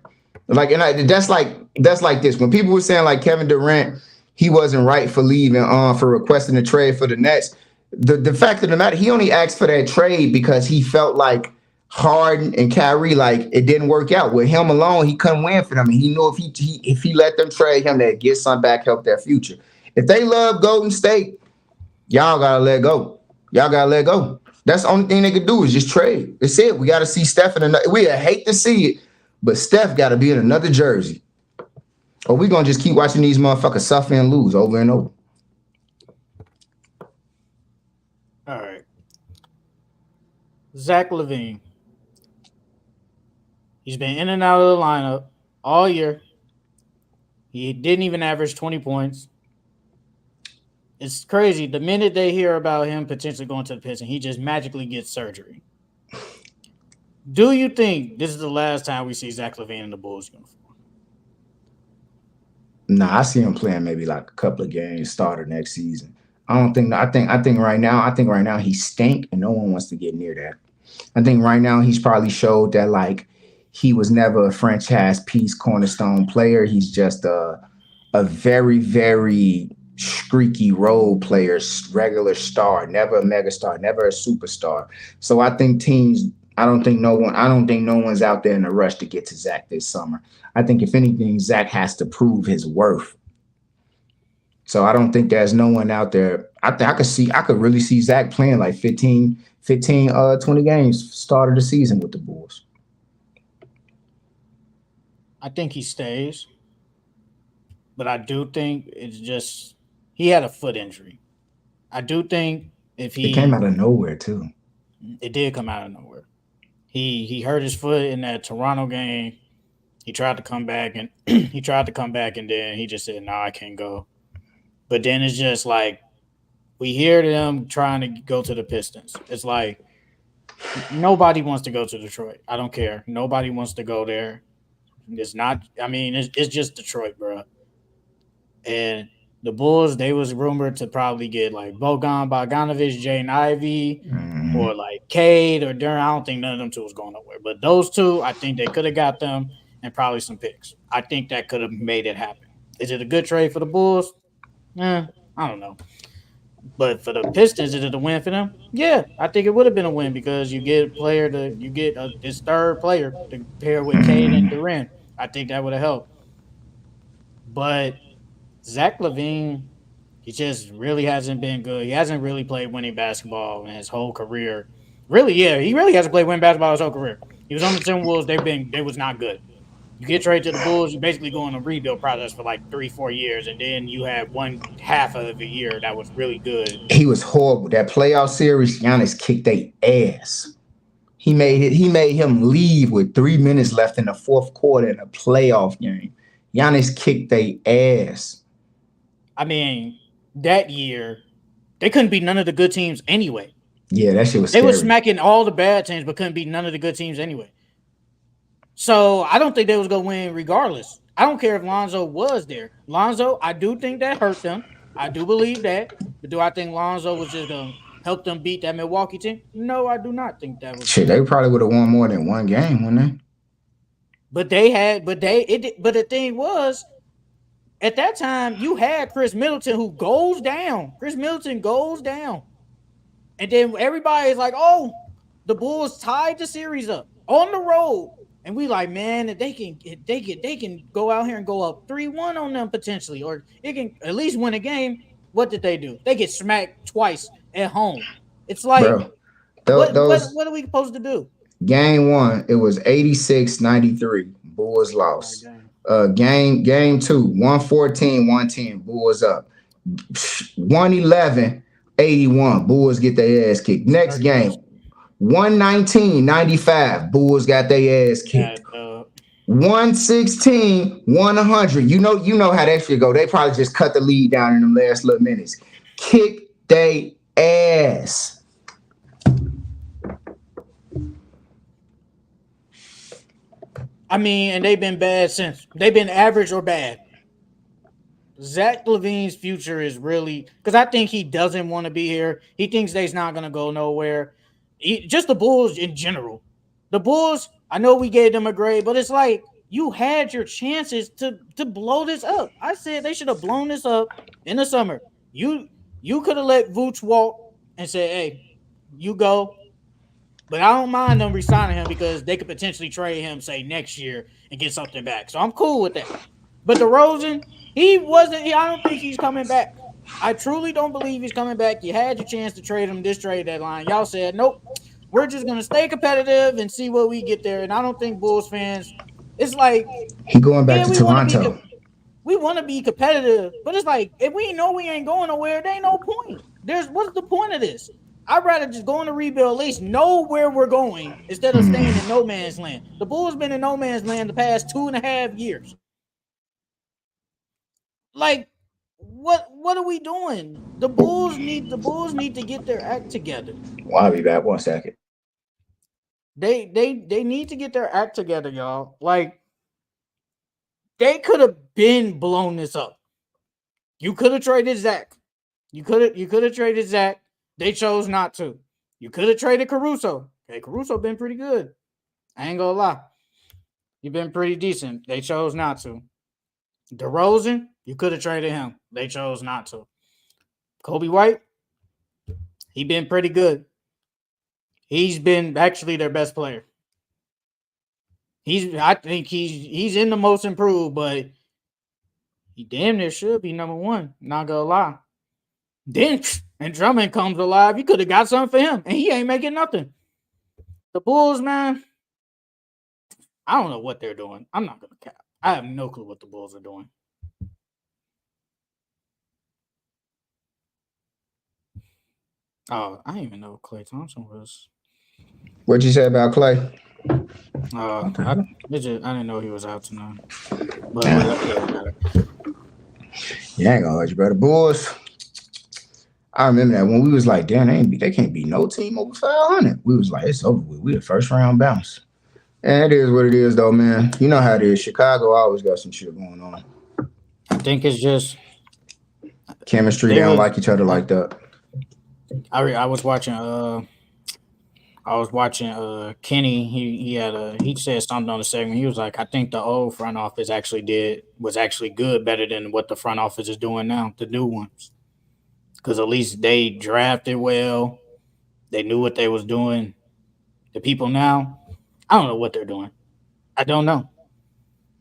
That's like this. When people were saying like Kevin Durant, he wasn't right for leaving for requesting a trade for the Nets. The fact of the matter, he only asked for that trade because he felt like Harden and Kyrie, like it didn't work out. With him alone, he couldn't win for them. And he knew if he let them trade him, they'd get some back, help their future. If they love Golden State, y'all gotta let go. Y'all gotta let go. That's the only thing they could do is just trade. That's it. We gotta see Steph in another. We hate to see it, but Steph gotta be in another jersey. Or we gonna just keep watching these motherfuckers suffer and lose over and over.
All right. Zach Lavine. He's been in and out of the lineup all year. He didn't even average 20 points. It's crazy. The minute they hear about him potentially going to the Pistons, he just magically gets surgery. Do you think this is the last time we see Zach Lavine in the Bulls uniform?
Nah, I see him playing maybe like a couple of games starter next season. I think right now he stink and no one wants to get near that. I think right now he's probably showed that like he was never a franchise piece cornerstone player. He's just a very, very streaky role player, regular star, never a mega star, never a superstar. So I think I don't think no one's out there in a rush to get to Zach this summer. I think if anything, Zach has to prove his worth. So I don't think there's no one out there. I could really see Zach playing like 20 games start of the season with the Bulls.
I think he stays, but I do think it's just he had a foot injury. I do think if
It came
he
out of nowhere too.
it did come out of nowhere. He hurt his foot in that Toronto game. He tried to come back and he tried to come back and then he just said, "No, I can't go." But then it's just like we hear them trying to go to the Pistons. It's like nobody wants to go to Detroit. I don't care. Nobody wants to go there. It's not. I mean, it's just Detroit, bro. And the Bulls, they was rumored to probably get like Bogan Bogdanovich, Jaden Ivey, or
Mm-hmm.
like Cade or Durant. I don't think none of them two was going nowhere. But those two, I think they could have got them and probably some picks. I think that could have made it happen. Is it a good trade for the Bulls? I don't know. But for the Pistons, is it a win for them? Yeah, I think it would have been a win because you get this third player to pair with Cade and
Mm-hmm.
Durant. I think that would have helped. But Zach Lavine, he just really hasn't been good. He hasn't really played winning basketball in his whole career. Really, yeah, he really hasn't played winning basketball his whole career. He was on the Timberwolves. They was not good. You get traded to the Bulls, you basically go in a rebuild process for like 3, 4 years, and then you had one half of a year that was really good.
He was horrible. That playoff series, Giannis kicked their ass. He made him leave with 3 minutes left in the fourth quarter in a playoff game. Giannis kicked their ass.
I mean, that year they couldn't beat none of the good teams anyway.
Yeah, that shit was
They were
scary.
smacking all the bad teams, but couldn't beat none of the good teams anyway. So I don't think they was gonna win regardless. I don't care if Lonzo was there. Lonzo, I do think that hurt them. I do believe that. But do I think Lonzo was just gonna help them beat that Milwaukee team? No, I do not think that was
Shit,
gonna
they
happen.
probably would have won more than one game, wouldn't they?
But they had, but the thing was, at that time, you had Chris Middleton who goes down. Chris Middleton goes down. And then everybody's like, oh, the Bulls tied the series up on the road. And we like, man, if they can go out here and go up 3-1 on them potentially, or it can at least win a game. What did they do? They get smacked twice at home. It's like,
Bro, those
what are we supposed to do?
game one, it was 86-93. Bulls
Oh,
lost.
dang.
Game two, 114-110. Bulls up. 111-81. Bulls get their ass kicked. Next
30
game,
points.
119-95. Bulls got their ass
Yeah,
kicked. 116-100. You know how that shit go. They probably just cut the lead down in the last little minutes. Kick they ass.
I mean, and they've been bad since. They've been average or bad. Zach Levine's future is really because I think he doesn't want to be here. He thinks they's not going to go nowhere. Just the Bulls in general. The Bulls, I know we gave them a grade, but it's like you had your chances to blow this up. I said they should have blown this up in the summer. You could have let Vooch walk and say, "Hey, you go." But I don't mind them resigning him because they could potentially trade him, say, next year and get something back. So I'm cool with that. But DeRozan, he wasn't. I don't think he's coming back. I truly don't believe he's coming back. You had your chance to trade him this trade deadline. Y'all said, nope, we're just going to stay competitive and see what we get there. And I don't think Bulls fans, it's like,
He going back
yeah,
to Toronto.
we want to be competitive, but it's like if we know we ain't going nowhere, there ain't no point. What's the point of this? I'd rather just go in a rebuild, at least know where we're going instead of staying in no man's land. The Bulls been in no man's land the past 2.5 years. Like, what are we doing? The Bulls need to get their act together.
Well, I'll be back 1 second.
They need to get their act together, y'all. Like, they could have been blown this up. You could have traded Zach. You could have traded Zach. They chose not to. You could have traded Caruso. Okay, Caruso been pretty good. I ain't gonna lie. He been pretty decent. They chose not to. DeRozan, you could have traded him. They chose not to. Kobe White, he been pretty good. He's been actually their best player. I think he's in the most improved, but he damn near should be number one. Not gonna lie. Then and Drummond comes alive. You could have got something for him, and he ain't making nothing. The Bulls, man, I don't know what they're doing. I'm not gonna cap. I have no clue what the Bulls are doing. Oh, I didn't even know Klay Thompson was.
What'd you say about Clay?
I didn't know he was out tonight. But
Yeah, I ain't gonna let you, bro. The Bulls. I remember that when we was like, damn, they can't be no team over 500. We was like, it's over with. We a first round bounce. And it is what it is, though, man. You know how it is. Chicago always got some shit going on.
I think it's just
chemistry. They don't like each other like that.
I was watching Kenny. He said something on the segment. He was like, I think the old front office was actually good, better than what the front office is doing now, the new ones. Because at least they drafted well. They knew what they was doing. The people now, I don't know what they're doing. I don't know.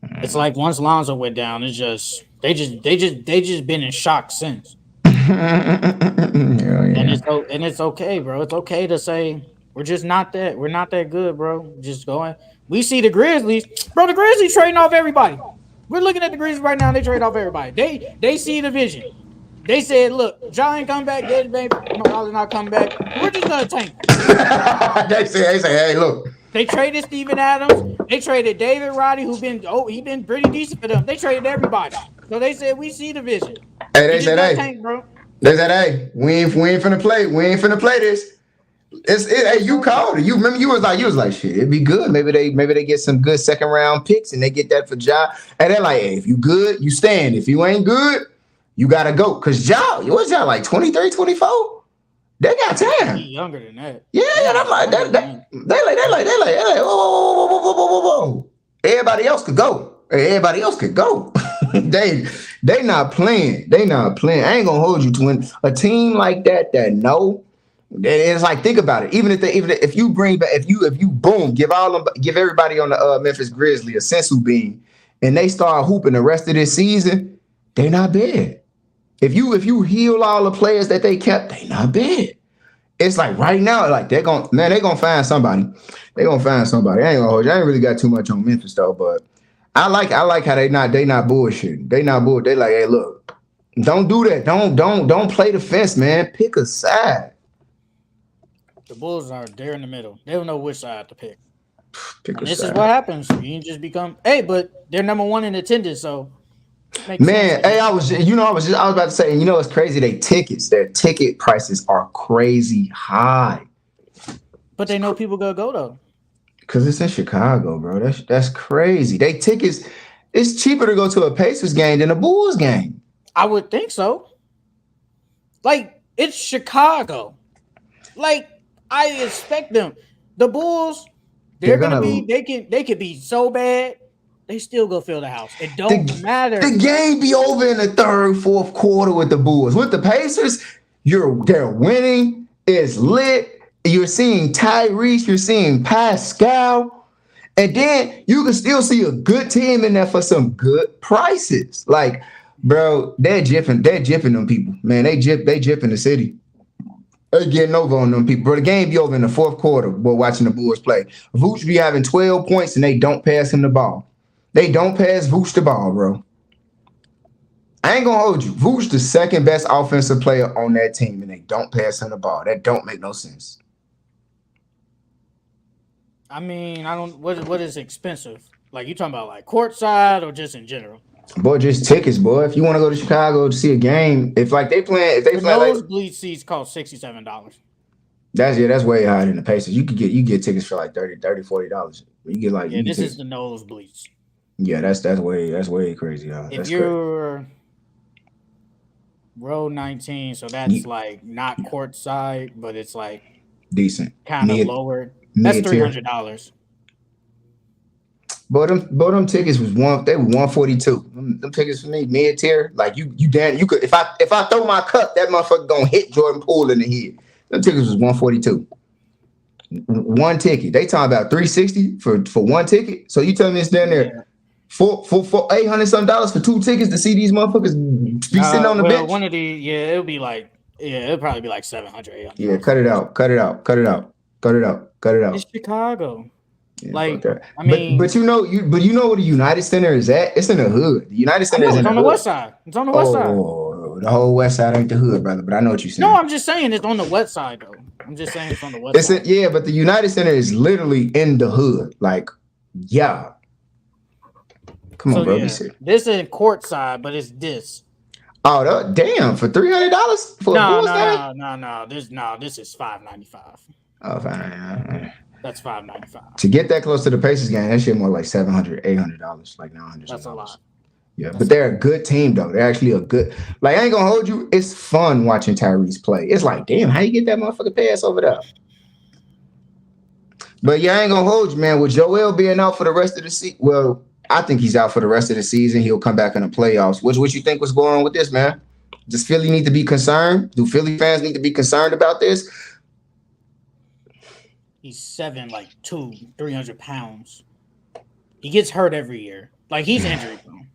It's like once Lonzo went down, it's just they just been in shock since.
Yeah.
And it's okay, bro. It's okay to say we're not that good, bro. Just going. We see the Grizzlies, bro. The Grizzlies trading off everybody. We're looking at the Grizzlies right now. They trade off everybody. They see the vision. They said, "Look, Ja ain't come back. Dead baby, probably not come back. We're just gonna tank."
They say, "Hey, look."
They traded Steven Adams. They traded David Roddy, he been pretty decent for them. They traded everybody. So they said, "We see the vision."
Hey, they said, "Hey, tank, bro." They said, "Hey, we ain't finna play. We ain't finna play this." Hey, you called it. You remember you was like, shit, it'd be good. Maybe they get some good second round picks and they get that for Ja. And they're like, hey, if you good, you stand. If you ain't good, you gotta go. Cause what's Ja like 23, 24? They got time.
He's younger than that.
Yeah, and I'm like, they like, whoa. Everybody else could go. They not playing. I ain't gonna hold you to a team like that know. It's like, think about it. Even if you bring back, if you boom, give everybody on the Memphis Grizzlies a sensu bean, and they start hooping the rest of this season, they not bad. If you heal all the players that they kept, they not bad. It's like right now, like they gonna find somebody. I ain't gonna hold you. I ain't really got too much on Memphis though, but I like how they not bullshitting. They not bull. They like, hey, look, don't do that. Don't play the fence, man. Pick a side.
The Bulls they're in the middle. They don't know which side to pick. This is what happens. You just become but they're number one in attendance, so
man, hey, I was about to say, it's crazy. Their ticket prices are crazy high.
But they know people gonna go though.
Cause it's in Chicago, bro. That's crazy. They tickets, it's cheaper to go to a Pacers game than a Bulls game.
I would think so. Like, it's Chicago. Like, I expect them. The Bulls, they could be so bad, they still go fill the house. It don't matter.
The game be over in the third, fourth quarter with the Bulls. With the Pacers, they're winning. It's lit. You're seeing Tyrese. You're seeing Pascal. And then you can still see a good team in there for some good prices. Like, bro, they're jipping them people. Man, they jipping the city. They getting over on them people. Bro, the game be over in the fourth quarter while watching the Bulls play. Vooch be having 12 points and they don't pass him the ball. They don't pass Vooch the ball, bro. I ain't gonna hold you. Vooch the second best offensive player on that team and they don't pass him the ball. That don't make no sense.
I mean, what is expensive? Like, you talking about like courtside or just in general?
Boy, just tickets, boy. If you want to go to Chicago to see a game, if they play
nosebleed seats cost $67.
That's way higher than the Pacers. You get tickets for like $30-$40. You get like
this is the nosebleeds.
Yeah, that's way crazy.
If you're row 19, so that's like not courtside, but it's like
decent,
kind of lower. That's $300.
But them tickets was $142. Them tickets for me mid tier. Like you could if I throw my cup, that motherfucker gonna hit Jordan Poole in the head. Them tickets was $142. One ticket. They talking about $360 for one ticket. So you telling me it's down there for $800 something for two tickets to see these motherfuckers be sitting on the bench?
One of these, it'll probably be like $700.
Yeah, cut it out. It's Chicago. Yeah, fuck
Like,
that.
I
But
mean,
you know where the United Center is at? It's in the hood. The United
I
Center is
know
in
it's
the
on the
hood.
west side. It's on the west side.
Oh, the whole West Side ain't the hood, brother. But I know what you're
No,
saying.
I'm just saying it's on the west side though. I'm just saying it's on the west side.
Yeah, but the United Center is literally in the hood. Like, yeah. Come on,
So
bro. Be
yeah,
serious.
this is court side, but it's this.
Oh, damn! For $300 for a
No,
Bulls
no,
game?
no, no, no. This is $5.95.
Oh, fine.
That's $5.95.
To get that close to the Pacers game, that shit more like $700, $800, like
That's a
$900.
lot.
Yeah, but
That's a
they're a
lot.
good team though. They're actually a good. Like I ain't gonna hold you. It's fun watching Tyrese play. It's like, damn, how you get that motherfucker pass over there? But yeah, I ain't gonna hold you, man. With Joel being out for the rest of the season, well, I think he's out for the rest of the season. He'll come back in the playoffs. What you think was going on with this, man? Does Philly need to be concerned? Do Philly fans need to be concerned about this?
He's 7'2", 300 pounds. He gets hurt every year. Like he's injury prone.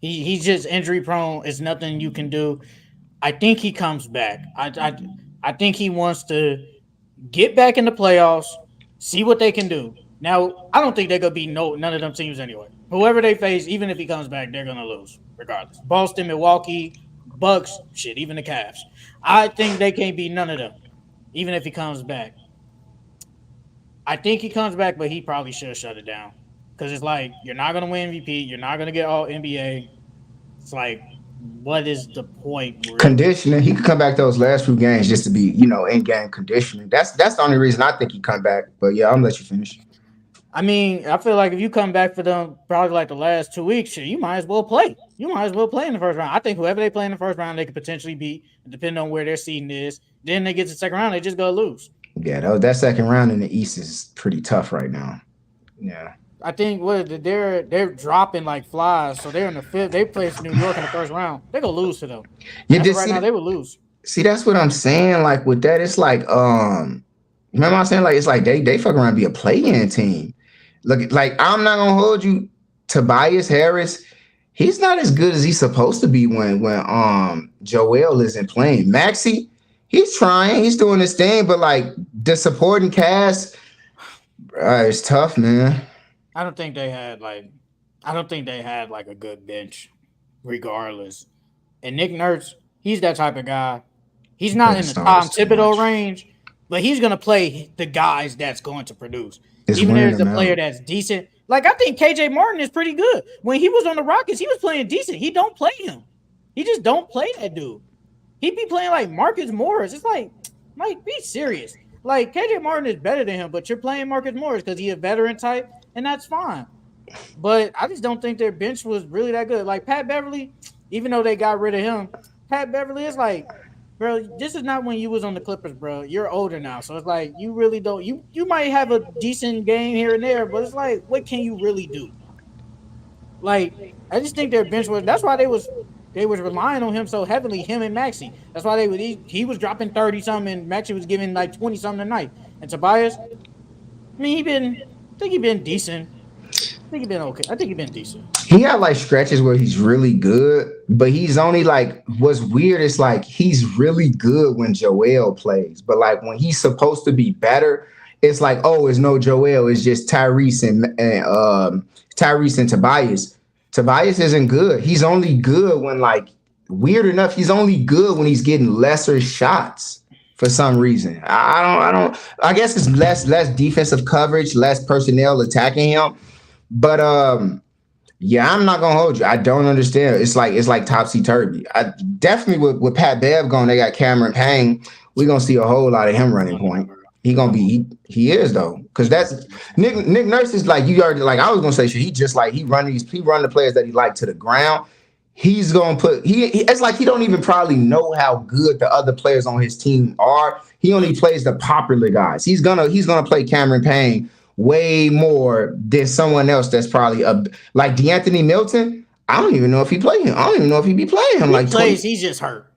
He's just injury prone. It's nothing you can do. I think he comes back. I think he wants to get back in the playoffs, see what they can do. Now, I don't think they're gonna be none of them teams anyway. Whoever they face, even if he comes back, they're gonna lose regardless. Boston, Milwaukee, Bucks, shit, even the Cavs. I think they can't beat none of them, even if he comes back. I think he comes back, but he probably should shut it down because it's like you're not gonna win MVP, you're not gonna get all NBA. It's like, what is the point? Really?
Conditioning. He could come back those last few games just to be, in game conditioning. That's the only reason I think he come back. But yeah, I'm gonna let you finish.
I mean, I feel like if you come back for them probably like the last 2 weeks, you might as well play. You might as well play in the first round. I think whoever they play in the first round, they could potentially beat, depending on where their seeding is. Then they get to the second round, they just go lose.
Yeah, that second round in the East is pretty tough right now. Yeah.
I think they're dropping like flies, so they're in the fifth. They play New York in the first round. They go lose to them.
You just
right now they will lose.
See, that's what I'm saying. Like with that, it's like remember I'm saying like it's like they fuck around and be a play-in team. Look, like I'm not gonna hold you. Tobias Harris, he's not as good as he's supposed to be when Joel isn't playing. Maxey, he's trying, he's doing his thing, but like the supporting cast, it's tough, man.
I don't think they had like a good bench, regardless. And Nick Nurse, he's that type of guy. He's not in the Tom Thibodeau range, but he's gonna play the guys that's going to produce. Even if there's a player that's decent. Like I think KJ Martin is pretty good. When he was on the Rockets, he was playing decent. He don't play him. He just don't play that dude. He'd be playing like Marcus Morris. It's like be serious. Like KJ Martin is better than him, but you're playing Marcus Morris because he's a veteran type, and that's fine. But I just don't think their bench was really that good. Like Pat Beverly, even though they got rid of him, Pat Beverly is like, bro, this is not when you was on the Clippers, bro. You're older now, so it's like you really don't. You might have a decent game here and there, but it's like, what can you really do? Like, I just think their bench was. That's why they was relying on him so heavily. Him and Maxey. That's why he was dropping 30 something, and Maxey was giving like 20 something a night. And Tobias, I mean, I think he been decent. I think he's been okay. I think he's been decent.
He had like stretches where he's really good, but he's only like what's weird is like he's really good when Joel plays, but like when he's supposed to be better, it's like, oh, it's no Joel, it's just Tyrese and Tobias. Tobias isn't good. He's only good when like weird enough, he's only good when he's getting lesser shots for some reason. I guess it's less defensive coverage, less personnel attacking him. But yeah, I'm not gonna hold you. I don't understand. It's like topsy-turvy. I definitely with Pat Bev going, they got Cameron Payne. We're gonna see a whole lot of him running point. He is though. Cause that's Nick Nurse is like you already like I was gonna say he just like he run the players that he like to the ground. He's gonna it's like he don't even probably know how good the other players on his team are. He only plays the popular guys. He's gonna play Cameron Payne way more than someone else that's probably like DeAnthony Milton. I don't even know if he play him. I don't even know if he be playing him. He
plays, he's just hurt.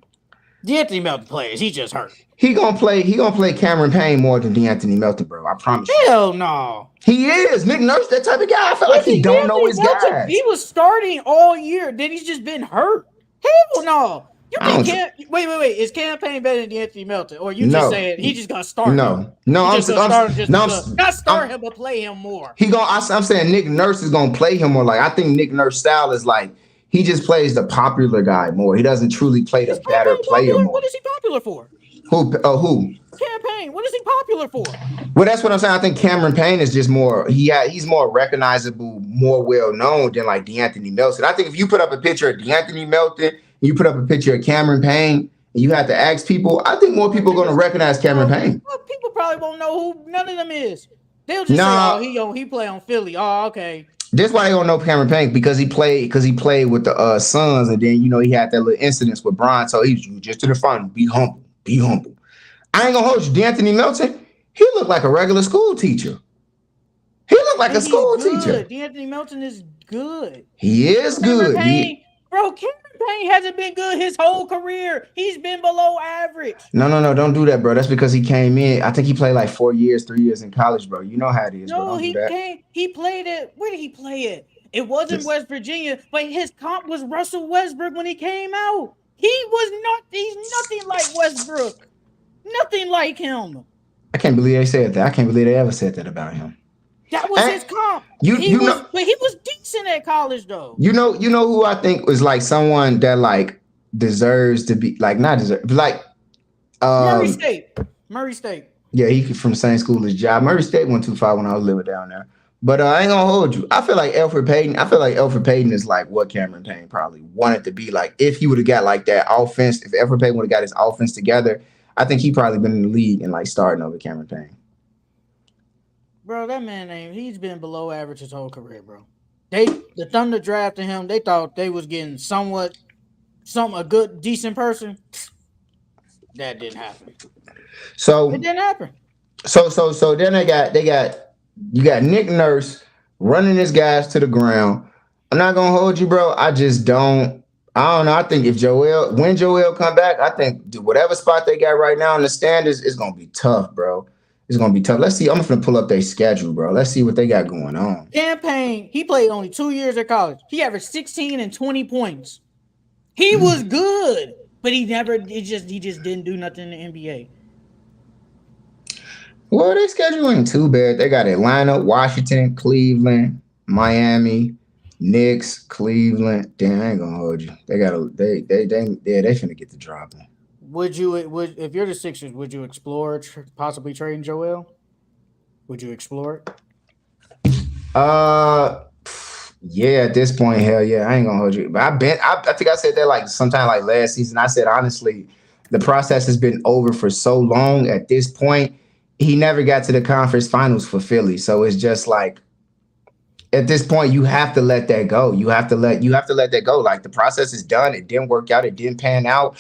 DeAnthony Melton plays, he just hurt.
He gonna play Cameron Payne more than DeAnthony Melton, bro. I promise you.
Hell no.
He is. Nick Nurse, that type of guy. I feel like he don't know his guys.
He was starting all year. Then he's just been hurt. Hell no. You
I
think
don't.
wait. Is Campaign better than Anthony Melton? Or you just
No,
saying he just gonna start him?
no.
He just gonna start him just
No.
because not start
I'm,
him but play him more.
I'm saying Nick Nurse is gonna play him more. Like I think Nick Nurse style is like he just plays the popular guy more. He doesn't truly play the
Is
better
Campaign
player
popular?
more.
What is he popular for?
Who? Who?
Campaign. What is he popular for?
Well, that's what I'm saying. I think Cameron Payne is just more. He's more recognizable, more well known than like DeAnthony Melton. I think if you put up a picture of DeAnthony Melton, and you put up a picture of Cameron Payne, and you have to ask people, I think more people are going to recognize Cameron Payne.
Well, people probably won't know who none of them is. They'll just say, "Oh, he play on Philly." Oh, okay.
That's why they don't know Cameron Payne because he played with the Suns, and then he had that little incident with Bron. So he's just to the front, be humble, be humble. I ain't gonna hold you, DeAnthony Melton. He looked like a regular school teacher. He looked like a school teacher.
DeAnthony Melton is good.
He is good.
Cameron Payne hasn't been good his whole career. He's been below average.
No, don't do that, bro. That's because he came in. I think he played like 3 years in college, bro. You know how it is.
No, he played it. Where did he play it? It wasn't West Virginia, but his comp was Russell Westbrook when he came out. He's nothing like Westbrook. Nothing like him.
I can't believe they said that. I can't believe they ever said that about him.
That was his comp. But he was decent at college though. You know
who I think was like someone that like deserves to be like not deserve like
Murray State.
Yeah, he from the same school as Ja. Murray State went too far when I was living down there. But I ain't gonna hold you. I feel like Elfrid Payton is like what Cameron Payne probably wanted to be like if he would have got like that offense. If Elfrid Payton would have got his offense together, I think he probably been in the league and like starting over Cameron Payne.
Bro, that man he's been below average his whole career, bro. The Thunder drafted him. They thought they was getting a good, decent person. That didn't happen.
So
it didn't happen.
So then you got Nick Nurse running his guys to the ground. I'm not gonna hold you, bro. I don't know. I think when Joel come back, I think whatever spot they got right now in the standings is gonna be tough, bro. It's gonna be tough. Let's see. I'm gonna pull up their schedule, bro. Let's see what they got going on.
Campaign, he played only 2 years at college. He averaged 16 and 20 points. He was good, but he just didn't do nothing in the NBA.
Well, their schedule ain't too bad. They got Atlanta, Washington, Cleveland, Miami, Knicks, Cleveland. Damn, I ain't gonna hold you. They finna get the dropping.
If you're the Sixers, would you explore possibly trading Joel? Would you explore it?
Yeah, at this point, hell yeah, I ain't gonna hold you. But I think I said that like sometime like last season. I said honestly, the process has been over for so long. At this point, he never got to the conference finals for Philly. So it's just like at this point, you have to let that go. You have to let that go. Like the process is done. It didn't work out. It didn't pan out.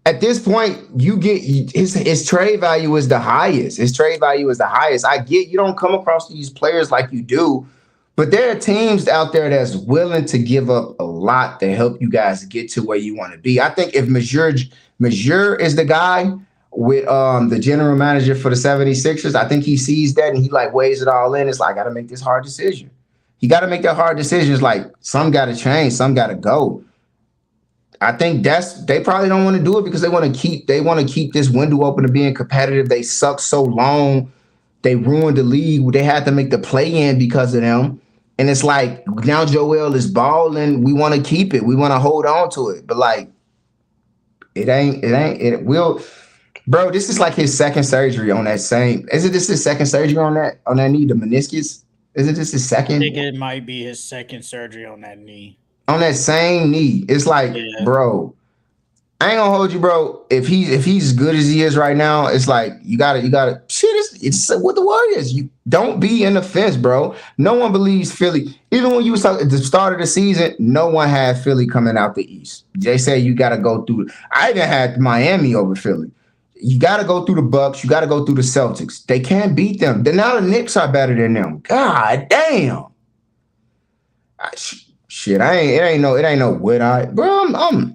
At this point, you get his trade value is the highest. His trade value is the highest. I get you don't come across these players like you do, but there are teams out there that's willing to give up a lot to help you guys get to where you want to be. I think if Majer is the guy with the general manager for the 76ers, I think he sees that and he like weighs it all in. It's like, I got to make this hard decision. You got to make that hard decision. It's like some got to change, some got to go. I think they probably don't want to do it because they want to keep this window open to being competitive. They sucked so long. They ruined the league. They had to make the play-in because of them. And it's like now Joel is balling. We want to keep it. We want to hold on to it. But like it will. Bro, this is like his second surgery on that same. Isn't this his second surgery on that knee, the meniscus? Isn't this his second?
I think it might be his second surgery on that knee.
On that same knee. It's like, bro, I ain't gonna hold you, bro. If he's as good as he is right now, it's like you gotta shit. It's with the Warriors. You don't be in the fence, bro. No one believes Philly. Even when you was talking at the start of the season, no one had Philly coming out the East. They say you gotta go through. I even had Miami over Philly. You gotta go through the Bucks. You gotta go through the Celtics. They can't beat them. Then now the Knicks are better than them. God damn. Shit, it ain't no what bro.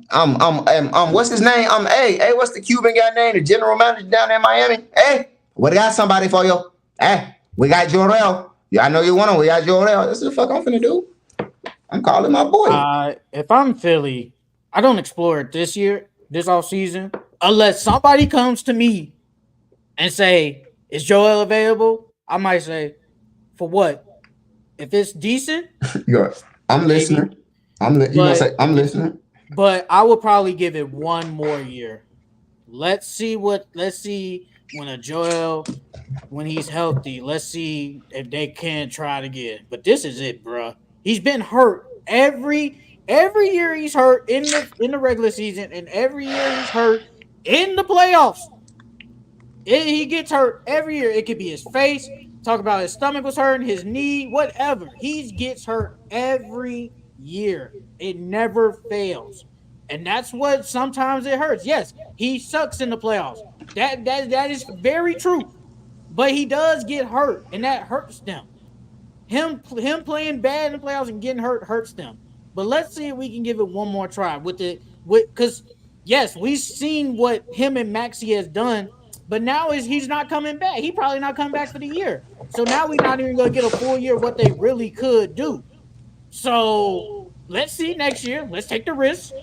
I'm what's his name? Hey, what's the Cuban guy name? The general manager down there in Miami. Hey, we got somebody for you. Hey, we got Jorel. Yeah, I know you want him. We got Jorel. That's what the fuck I'm finna do. I'm calling my boy.
If I'm Philly, I don't explore it this year, this offseason, unless somebody comes to me and say, is Joel available? I might say, for what? If it's decent,
I'm
maybe.
listening. You gonna say
But
I'm listening?
but I would probably give it one more year. Let's see when a Joel when he's healthy. Let's see if they can try it again. But this is it, bro. He's been hurt every year. He's hurt in the regular season, and every year he's hurt in the playoffs. He gets hurt every year. It could be his face. Talk about his stomach was hurting, his knee, whatever. He gets hurt every year. It never fails. And that's what sometimes it hurts. Yes, he sucks in the playoffs. That is very true. But he does get hurt, and that hurts them. Him playing bad in the playoffs and getting hurt hurts them. But let's see if we can give it one more try because yes, we've seen what him and Maxey has done, but now he's not coming back. He probably not coming back for the year. So now we're not even gonna get a full year of what they really could do. So let's see next year. Let's take the risk.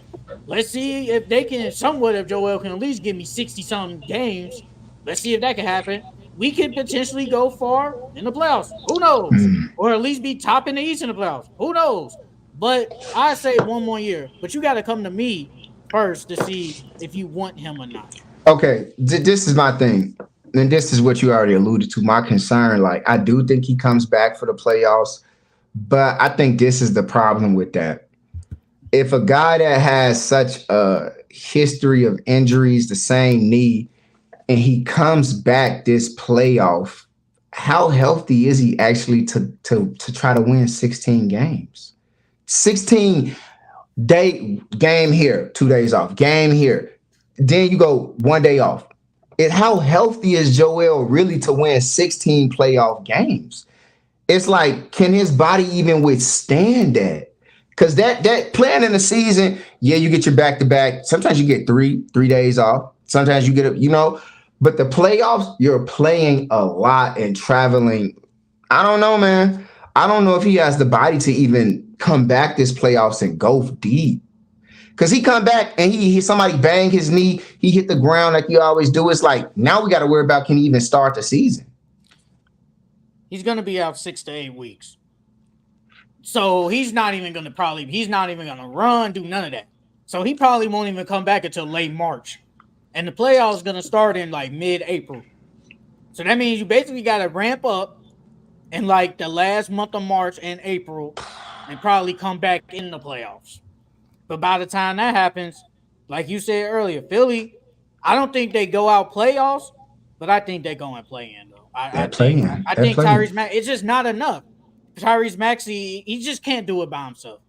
Let's see if they can somewhat if Joel can at least give me 60-something games. Let's see if that can happen. We could potentially go far in the playoffs. Who knows? Or at least be top in the East in the playoffs. Who knows? But I say one more year. But you got to come to me first to see if you want him or not.
Okay, this is my thing, and this is what you already alluded to. My concern, like I do think he comes back for the playoffs, but I think this is the problem with that. If a guy that has such a history of injuries, the same knee, and he comes back this playoff, how healthy is he actually to try to win 16 games? 16 day game here, 2 days off, game here. Then you go 1 day off. How healthy is Joel really to win 16 playoff games? It's like, can his body even withstand that? Because that playing in the season, yeah, you get your back-to-back. Sometimes you get three days off. Sometimes you get, but the playoffs, you're playing a lot and traveling. I don't know, man. I don't know if he has the body to even come back this playoffs and go deep. Because he come back and he somebody bang his knee, he hit the ground like you always do. It's like, now we got to worry about can he even start the season?
He's going to be out 6 to 8 weeks. So he's not even going to run, do none of that. So he probably won't even come back until late March. And the playoffs is going to start in like mid-April. So that means you basically got to ramp up in like the last month of March and April and probably come back in the playoffs. But by the time that happens, like you said earlier, Philly, I don't think they go out playoffs, but I think they go and play in though. I think Tyrese Maxey, it's just not enough. Tyrese Maxey, he just can't do it by himself.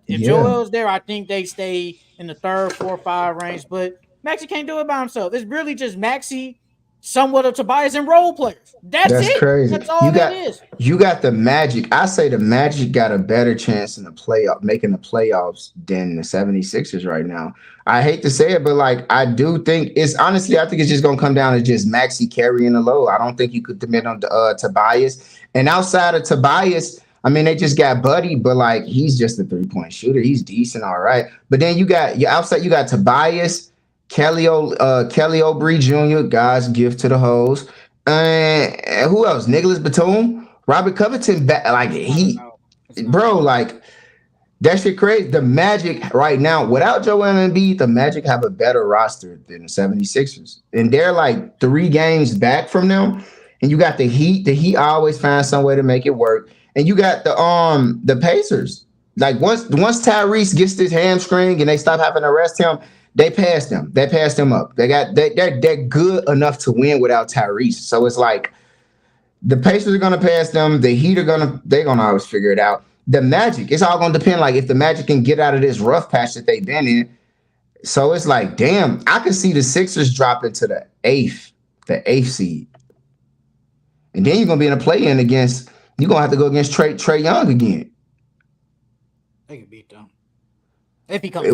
If Joel's there, I think they stay in the 3rd, 4th, 5 range, but Maxey can't do it by himself. It's really just Maxey, somewhat of Tobias and role players. That's it.
Crazy.
That's all that is.
You got the Magic. I say the Magic got a better chance in the playoff, making the playoffs than the 76ers right now. I hate to say it, but like I do think it's honestly, I think it's just gonna come down to just Maxey carrying the load. I don't think you could depend on Tobias. And outside of Tobias, I mean, they just got Buddy, but like he's just a 3-point shooter. He's decent, all right. But then you got outside, you got Tobias. Kelly Oubre Jr., God's gift to the hoes. And who else? Nicholas Batum, Robert Covington. Like like that shit crazy. The Magic right now, without Joel Embiid, the Magic have a better roster than the 76ers. And they're like 3 games back from them. And you got the Heat. The Heat always find some way to make it work. And you got the Pacers. Like once Tyrese gets this hamstring and they stop having to rest him, they passed him. They passed him up. They're good enough to win without Tyrese. So it's like the Pacers are gonna pass them. The Heat they're gonna always figure it out. The Magic, it's all gonna depend. Like if the Magic can get out of this rough patch that they've been in. So it's like, damn, I can see the Sixers dropping to the eighth seed, and then you're gonna be in a play-in against. You're gonna have to go against Trae Young again.
They can beat them if he comes.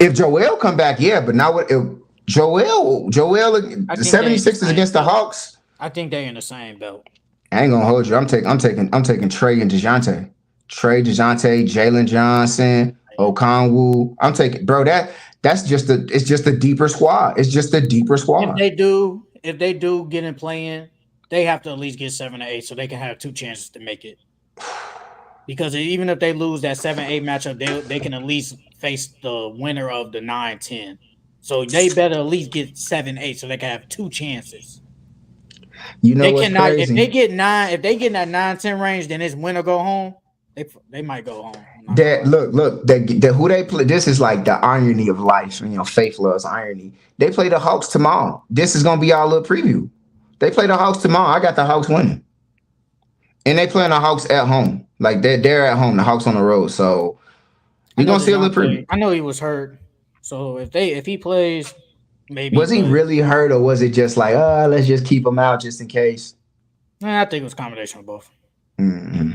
If Joel come back, but now what? If Joel, the 76ers against the Hawks.
I think they're in the same belt.
I ain't gonna hold you. I'm taking Trae and DeJounte. Trae, DeJounte, Jalen Johnson, Okonwu. I'm taking, bro. It's just a deeper squad. It's just a deeper squad.
If they do get in playing, they have to at least get 7 or 8 so they can have 2 chances to make it. Because even if they lose that 7-8 matchup, they can at least face the winner of the 9-10. So they better at least get 7-8 so they can have 2 chances.
You know
They
what's
cannot
crazy?
if they get in that 9-10 range, then it's win or go home. They might go home.
That look, that who they play. This is like the irony of life. Faith loves irony. They play the Hawks tomorrow. This is gonna be our little preview. They play the Hawks tomorrow. I got the Hawks winning, and they playing the Hawks at home. Like they're at home. The Hawks on the road. So we're gonna see a little preview.
I know he was hurt. So if he plays, maybe
was he really hurt, or was it just like, let's just keep him out just in case?
I think it was a combination of both.
Mm-hmm.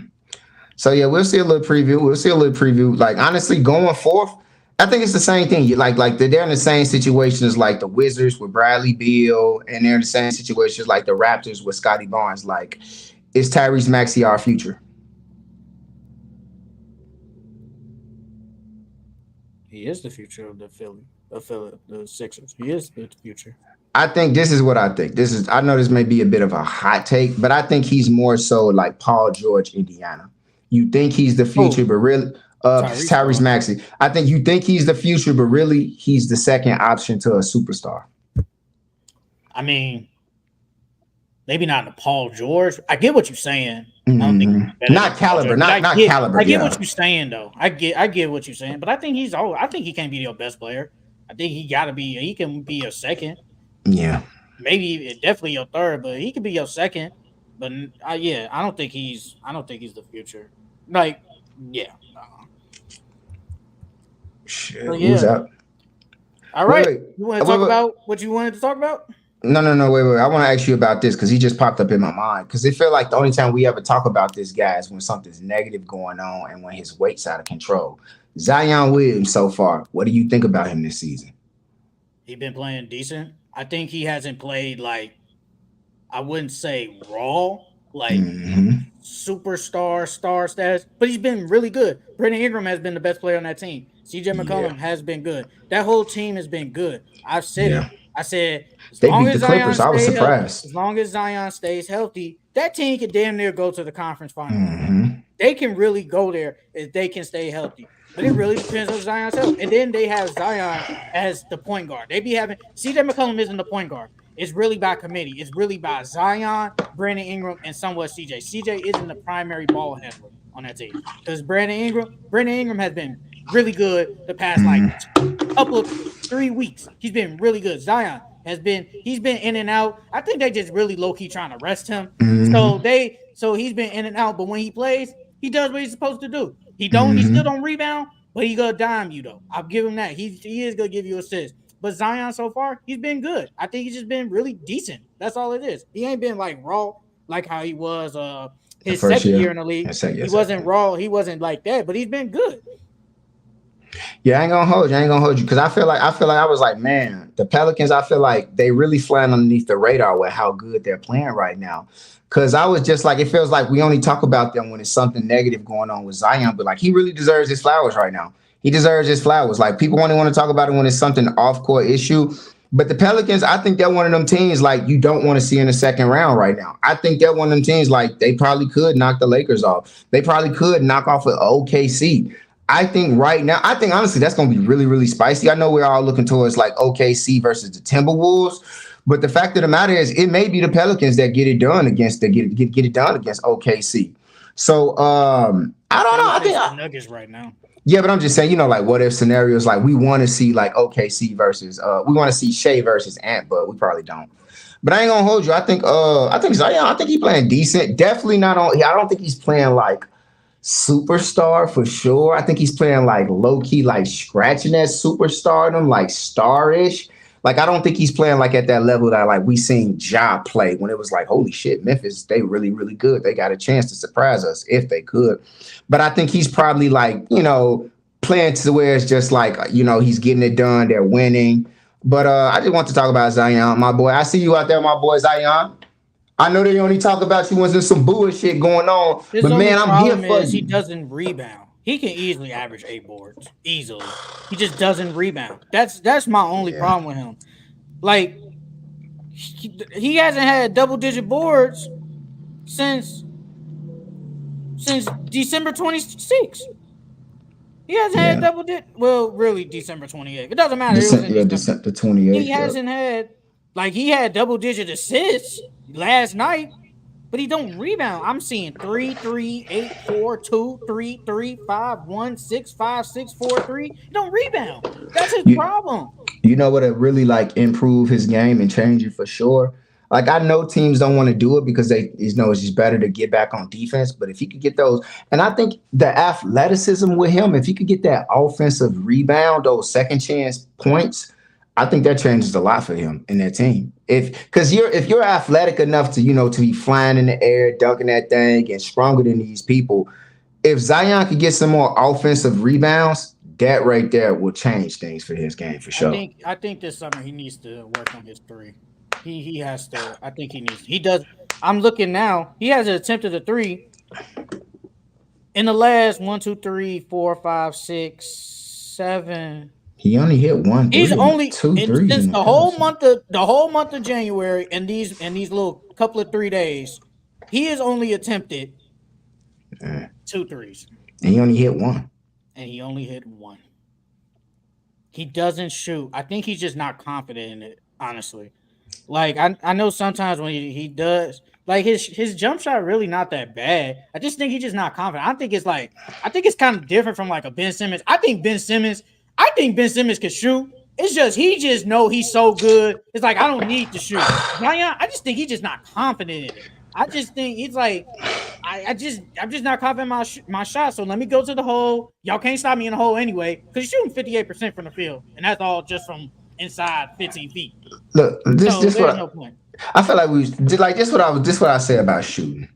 So yeah, we'll see a little preview. Like honestly, going forth, I think it's the same thing. Like they're in the same situation as like the Wizards with Bradley Beal, and they're in the same situation as like the Raptors with Scotty Barnes. Like, is Tyrese Maxey our future?
He is the future of the the Sixers. He is the future.
I think this is what I think. I know this may be a bit of a hot take, but I think he's more so like Paul George, Indiana. You think he's the future, but really, Tyrese Maxey. I think you think he's the future, but really, he's the second option to a superstar.
I mean, maybe not the Paul George. I get what you're saying.
Mm-hmm. I don't think not caliber, not caliber.
I get what you're saying, though. I get what you're saying, but I think I think he can't be your best player. I think he can be your second.
Yeah,
maybe definitely your third, but he could be your second. But I don't think he's the future. Like, yeah.
Shit, who's up?
All right. Wait. You want to talk about what you wanted to talk about?
No. Wait. I want to ask you about this because he just popped up in my mind. Because it felt like the only time we ever talk about this guy is when something's negative going on and when his weight's out of control. Zion Williams so far, what do you think about him this season?
He's been playing decent. I think he hasn't played like, I wouldn't say raw, like superstar, star status, but he's been really good. Brandon Ingram has been the best player on that team. CJ McCollum has been good. That whole team has been good. I've said it. I said, as long as Zion stays healthy, that team can damn near go to the conference finals. They can really go there if they can stay healthy. But it really depends on Zion's health. And then they have Zion as the point guard. They be having CJ McCollum isn't the point guard. It's really by committee. It's really by Zion, Brandon Ingram, and somewhat CJ. CJ isn't the primary ball handler on that team. Because Brandon Ingram has been really good the past couple of 3 weeks. He's been really good. Zion he's been in and out. I think they just really low-key trying to rest him. So he's been in and out, but when he plays, he does what he's supposed to do. He still don't rebound, but he gonna dime you though. I'll give him that. He is gonna give you assists. But Zion so far, he's been good. I think he's just been really decent. That's all it is. He ain't been like raw like how he was his second year in the league. He wasn't raw. He wasn't like that, but he's been good.
Yeah, I ain't gonna hold you because I feel like I was like, man, the Pelicans, I feel like they really flying underneath the radar with how good they're playing right now. Because I was just like, it feels like we only talk about them when it's something negative going on with Zion, but like he really deserves his flowers right now. He deserves his flowers. Like people only want to talk about it when it's something off-court issue. But the Pelicans, I think they're one of them teams like you don't want to see in the second round right now. I think they're one of them teams like they probably could knock the Lakers off. They probably could knock off an OKC. I think right now, honestly that's going to be really, really spicy. I know we're all looking towards like OKC versus the Timberwolves. But the fact of the matter is, it may be the Pelicans that get it done against OKC. So I don't know. I think
Nuggets right now.
Yeah, but I'm just saying, like what if scenarios like we want to see like OKC versus we want to see Shea versus Ant, but we probably don't. But I ain't gonna hold you. I think Zion. I think he's playing decent. Definitely not on. I don't think he's playing like superstar for sure. I think he's playing like low key, like scratching at superstardom, like starish. Like, I don't think he's playing like at that level that like we seen Ja play when it was like, holy shit, Memphis, they really, really good. They got a chance to surprise us if they could. But I think he's probably like, playing to where it's just like, he's getting it done. They're winning. But I just want to talk about Zion, my boy. I see you out there, my boy Zion. I know they only talk about you when there's some bullshit going on. But man, I'm here for you.
He doesn't rebound. He can easily average 8 boards. Easily. He just doesn't rebound. That's my only
Yeah,
problem with him. Like he hasn't had double digit boards since December 26th. He hasn't had
yeah.
double digit. Well, really, December 28th. It doesn't matter. It was in December.
The
He
28th. Yep.
hasn't had he had double digit assists last night, but he don't rebound. I'm seeing 3-3-8-4-2-3-3-5-1-6-5-6-4-3. He don't rebound. That's his
You
problem.
you know what would really like improve his game and change it for sure. Like I know teams don't want to do it because they know it's just better to get back on defense. But if he could get those, and I think the athleticism with him, if he could get that offensive rebound, those second chance points, I think that changes a lot for him and that team. If you're athletic enough to to be flying in the air, dunking that thing, and stronger than these people, if Zion could get some more offensive rebounds, that right there will change things for his game for sure.
I think this summer he needs to work on his three. He has to. I think he needs. He does. I'm looking now. He has attempted a three in the last 1, 2, 3, 4, 5, 6, 7.
He only hit one
He's
three in
only
two threes
since
in the past.
the whole month of January and these little couple of 3 days, he has only attempted
Uh,
2 threes
and he only hit one.
and he only hit one. He doesn't shoot. I think he's just not confident in it, honestly. Like I know sometimes when he does, like his jump shot really not that bad. I just think he's just not confident. I think it's kind of different from like a Ben Simmons. I think Ben Simmons can shoot. It's just he just know he's so good. It's like I don't need to shoot. Zion, I just think he's just not confident in it. I just think he's like I'm just not confident in my shot. So let me go to the hole. Y'all can't stop me in the hole anyway because you're shooting 58% from the field, and that's all just from inside 15 feet.
Look,
So
this
there's
what
no point.
I feel like we did. Like this what I say about shooting.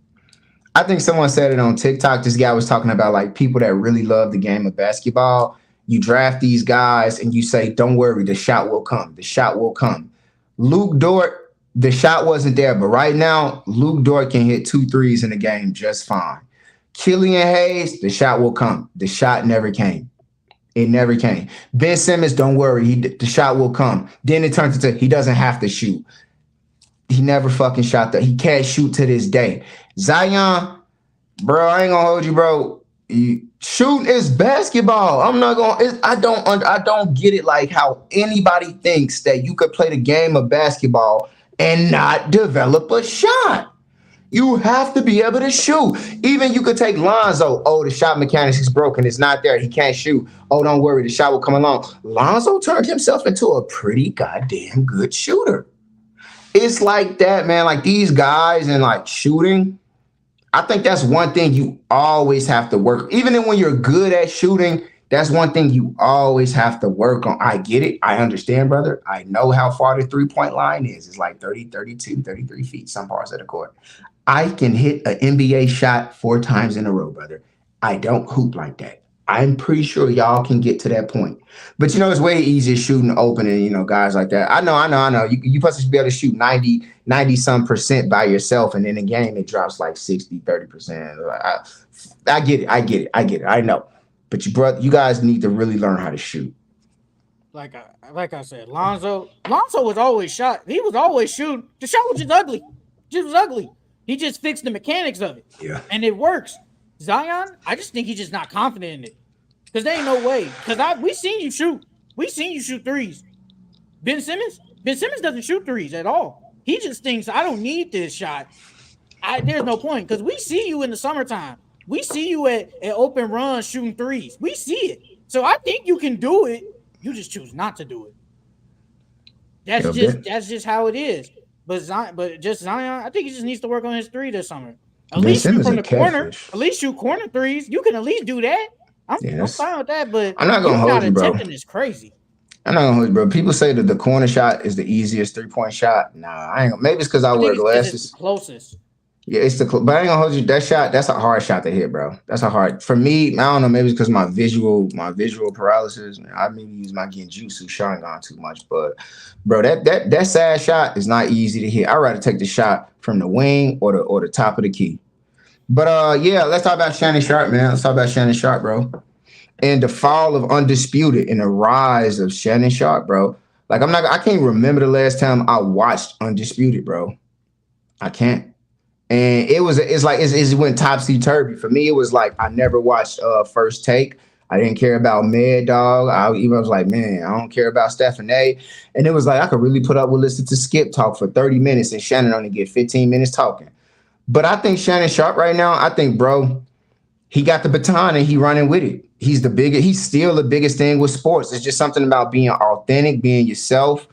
I think someone said it on TikTok. This guy was talking about like people that really love the game of basketball. You draft these guys and you say, "Don't worry, the shot will come. The shot will come." Luke Dort, the shot wasn't there, but right now Luke Dort can hit 2 threes in the game just fine. Killian Hayes, the shot will come. The shot never came. It never came. Ben Simmons, don't worry, the shot will come. Then it turns into he doesn't have to shoot. He never fucking shot that. He can't shoot to this day. Zion, bro, I ain't gonna hold you, bro. Shooting is basketball. I'm not gonna. I don't get it. Like how anybody thinks that you could play the game of basketball and not develop a shot. You have to be able to shoot. Even you could take Lonzo. Oh, the shot mechanics is broken. It's not there. He can't shoot. Oh, don't worry. The shot will come along. Lonzo turned himself into a pretty goddamn good shooter. It's like that, man. Like these guys and like shooting, I think that's one thing you always have to work. Even when you're good at shooting, that's one thing you always have to work on. I get it. I understand, brother. I know how far the 3-point line is. It's like 30, 32, 33 feet, some parts of the court. I can hit an NBA shot 4 times in a row, brother. I don't hoop like that. I'm pretty sure y'all can get to that point. But, it's way easier shooting open and, guys like that. I know. You supposed to be able to shoot 90-some percent by yourself. And in a game, it drops like 60, 30%. I get it. I know. But you guys need to really learn how to shoot.
Like I said, Lonzo was always shot. He was always shooting. The shot was just ugly. He just fixed the mechanics of it.
Yeah.
And it works. Zion, I just think he's just not confident in it. Because there ain't no way. Because we seen you shoot. We seen you shoot threes. Ben Simmons doesn't shoot threes at all. He just thinks, I don't need this shot. There's no point. Because we see you in the summertime. We see you at open runs shooting threes. We see it. So I think you can do it. You just choose not to do it. That's just how it is. But Zion, I think he just needs to work on his three this summer. At least shoot from the corner. At least shoot corner threes. You can at least do that. I'm fine with that, but
I'm not gonna hold you, bro.
Attempting is crazy.
I'm not gonna hold you, bro. People say that the corner shot is the easiest 3-point shot. Nah, I ain't. Maybe it's because I wear glasses.
It's the closest.
Yeah, but I ain't gonna hold you. That shot, that's a hard shot to hit, bro. That's a hard. For me, I don't know. Maybe it's because my visual paralysis. I maybe use my genjutsu Sharingan too much, but bro, that sad shot is not easy to hit. I'd rather take the shot from the wing or the top of the key. But yeah, let's talk about Shannon Sharp, man. Let's talk about Shannon Sharp, bro. And the fall of Undisputed and the rise of Shannon Sharp, bro. Like I can't remember the last time I watched Undisputed, bro. I can't. And it went topsy turvy for me. It was like I never watched First Take. I didn't care about Mad Dog. I even was like, man, I don't care about Stephen A. And it was like I could really put up with listening to Skip talk for 30 minutes and Shannon only get 15 minutes talking. But I think Shannon Sharp right now, I think, bro, he got the baton and he running with it. He's still the biggest thing with sports. It's just something about being authentic, being yourself.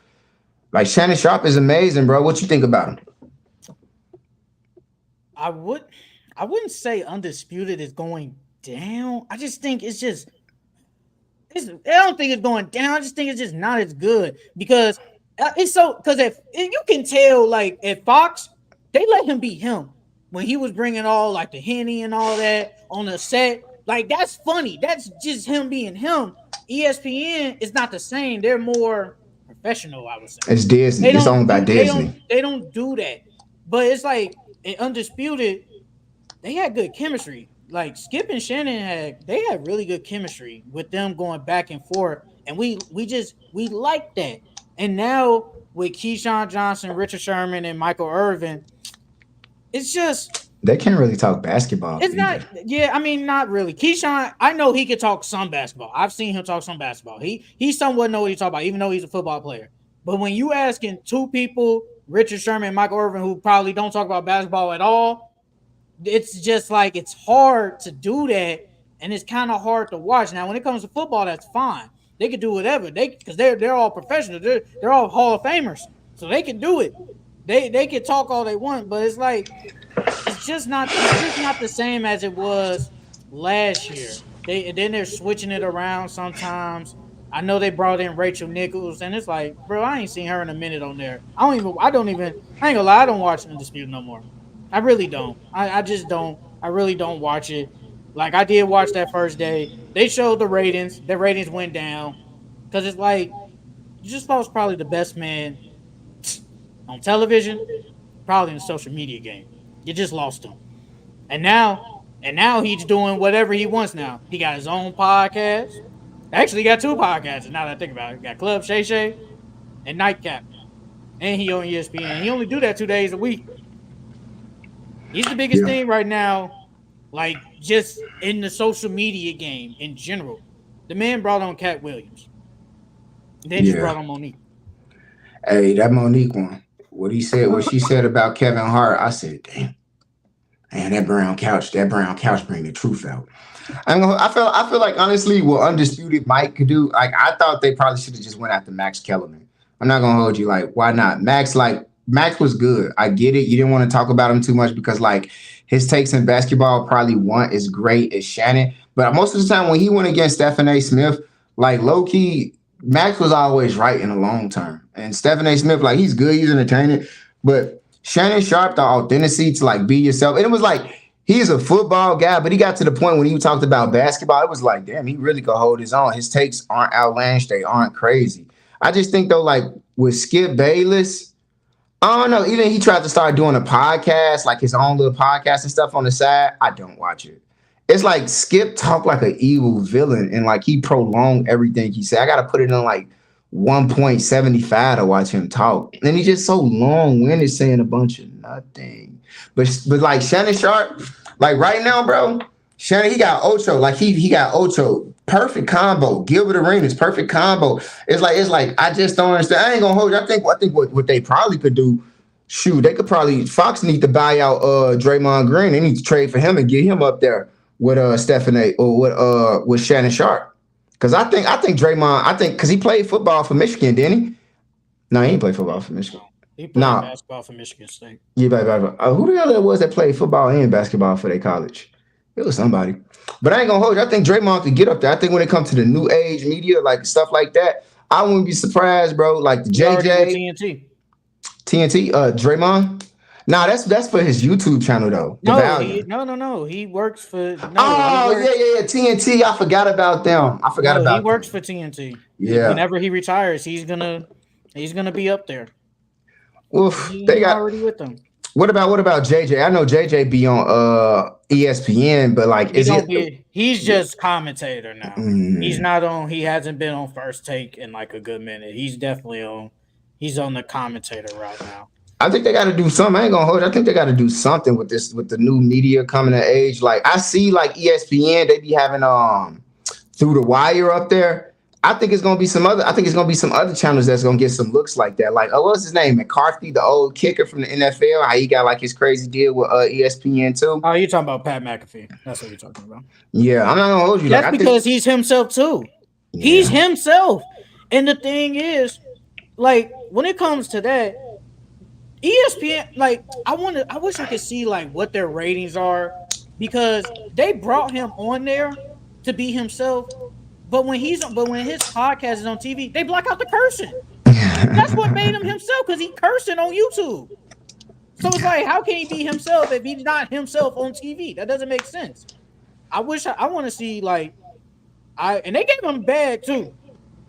Like Shannon Sharp is amazing, bro. What you think about him?
I would I wouldn't say Undisputed is going down. I just think I don't think it's going down. I just think it's just not as good because if you can tell like at Fox they let him be him when he was bringing all like the Henny and all that on the set. Like that's funny. That's just him being him. ESPN is not the same. They're more professional, I would say.
It's Disney. It's owned by Disney.
They don't do that. But it's like in Undisputed, they had good chemistry. Like Skip and Shannon had really good chemistry with them going back and forth, and we like that. And now with Keyshawn Johnson, Richard Sherman, and Michael Irvin, it's just
They can't really talk basketball.
it's
either.
not. Yeah, I mean, not really. Keyshawn, I know he can talk some basketball. I've seen him talk some basketball. He somewhat know what he's talking about, even though he's a football player. But when you asking two people, Richard Sherman and Michael Irvin, who probably don't talk about basketball at all, it's just like it's hard to do that, and it's kind of hard to watch. Now, when it comes to football, that's fine. They can do whatever because they're all professionals. They're all Hall of Famers, so they can do it. They can talk all they want, but it's like it's just not the same as it was last year. They're switching it around sometimes. I know they brought in Rachel Nichols, and it's like, bro, I ain't seen her in a minute on there. I ain't gonna lie, I don't watch Undisputed no more. I really don't. I just don't. I really don't watch it. Like I did watch that first day. They showed the ratings. The ratings went down because it's like you just lost probably the best man on television, probably in the social media game. You just lost him, and now he's doing whatever he wants. Now he got his own podcast. Actually, he got two podcasts. Now that I think about it, he got Club Shay Shay and Nightcap, and he on ESPN. He only do that 2 days a week. He's the biggest
Yeah.
thing right now, like just in the social media game in general. The man brought on Cat Williams. Then just brought
Yeah.
on Monique.
Hey, that Monique one. What she said about Kevin Hart, I said, damn, man, that brown couch bring the truth out. I feel like honestly, what Undisputed Mike could do, like I thought they probably should have just went after Max Kellerman. I'm not gonna hold you, like, why not? Max was good. I get it. You didn't want to talk about him too much because like his takes in basketball probably weren't as great as Shannon. But most of the time when he went against Stephen A. Smith, like low key, Max was always right in the long term. And Stephen A. Smith, like he's good, he's entertaining. But Shannon Sharp, the authenticity to like be yourself. And it was like he's a football guy, but he got to the point when he talked about basketball, it was like, damn, he really could hold his own. His takes aren't outlandish, they aren't crazy. I just think though, like with Skip Bayless, I don't know. Even he tried to start doing a podcast, like his own little podcast and stuff on the side. I don't watch it. It's like Skip talk like an evil villain, and like he prolonged everything he said. I gotta put it on like 1.75 to watch him talk. And he's just so long-winded saying a bunch of nothing. But like Shannon Sharp, like right now, bro, Shannon, he got Ocho. Like he got Ocho. Perfect combo. Gilbert Arenas, perfect combo. It's like I just don't understand. I ain't gonna hold you. I think what they probably could do, shoot, they could probably Fox need to buy out Draymond Green. They need to trade for him and get him up there with Stephen A. or with Shannon Sharp. Cause I think Draymond, because he played football for Michigan, didn't he? No, he didn't play football for Michigan.
He played
No.
basketball for Michigan State.
Yeah, who the hell that was that played football and basketball for their college? It was somebody. But I ain't gonna hold you. I think Draymond could get up there. I think when it comes to the new age media, like stuff like that, I wouldn't be surprised, bro. Like the JJ, TNT, Draymond. Nah, that's for his YouTube channel though.
No. He works for
Yeah. TNT. I forgot about them.
He works for TNT.
Yeah.
Whenever he retires, he's gonna be up there.
Oof,
He's
they got
already with them.
What about JJ? I know JJ be on ESPN, but like,
He
is
don't
it?
be. He's just commentator now. He's
Mm,
not on. He hasn't been on First Take in like a good minute. He's definitely on. He's on the commentator right now.
I think they got to do something. I ain't gonna hold you. I think they got to do something with this, with the new media coming of age. Like I see, like ESPN, they be having through the wire up there. I think it's gonna be some other. I think it's gonna be some other channels that's gonna get some looks like that. Like, oh, what's his name? McCarthy, the old kicker from the NFL. How he got like his crazy deal with ESPN too.
Oh, you're talking about Pat McAfee. That's what you're talking about.
Yeah, I'm not gonna hold you. Like,
That's
I think.
because he's himself too. He's
Yeah.
himself. And the thing is, like, when it comes to that, ESPN, like, I wish I could see like what their ratings are because they brought him on there to be himself. But when his podcast is on TV, they block out the cursing. That's what made him himself because he cursing on YouTube. So it's like, how can he be himself if he's not himself on TV? That doesn't make sense. I want to see like and they gave him bad too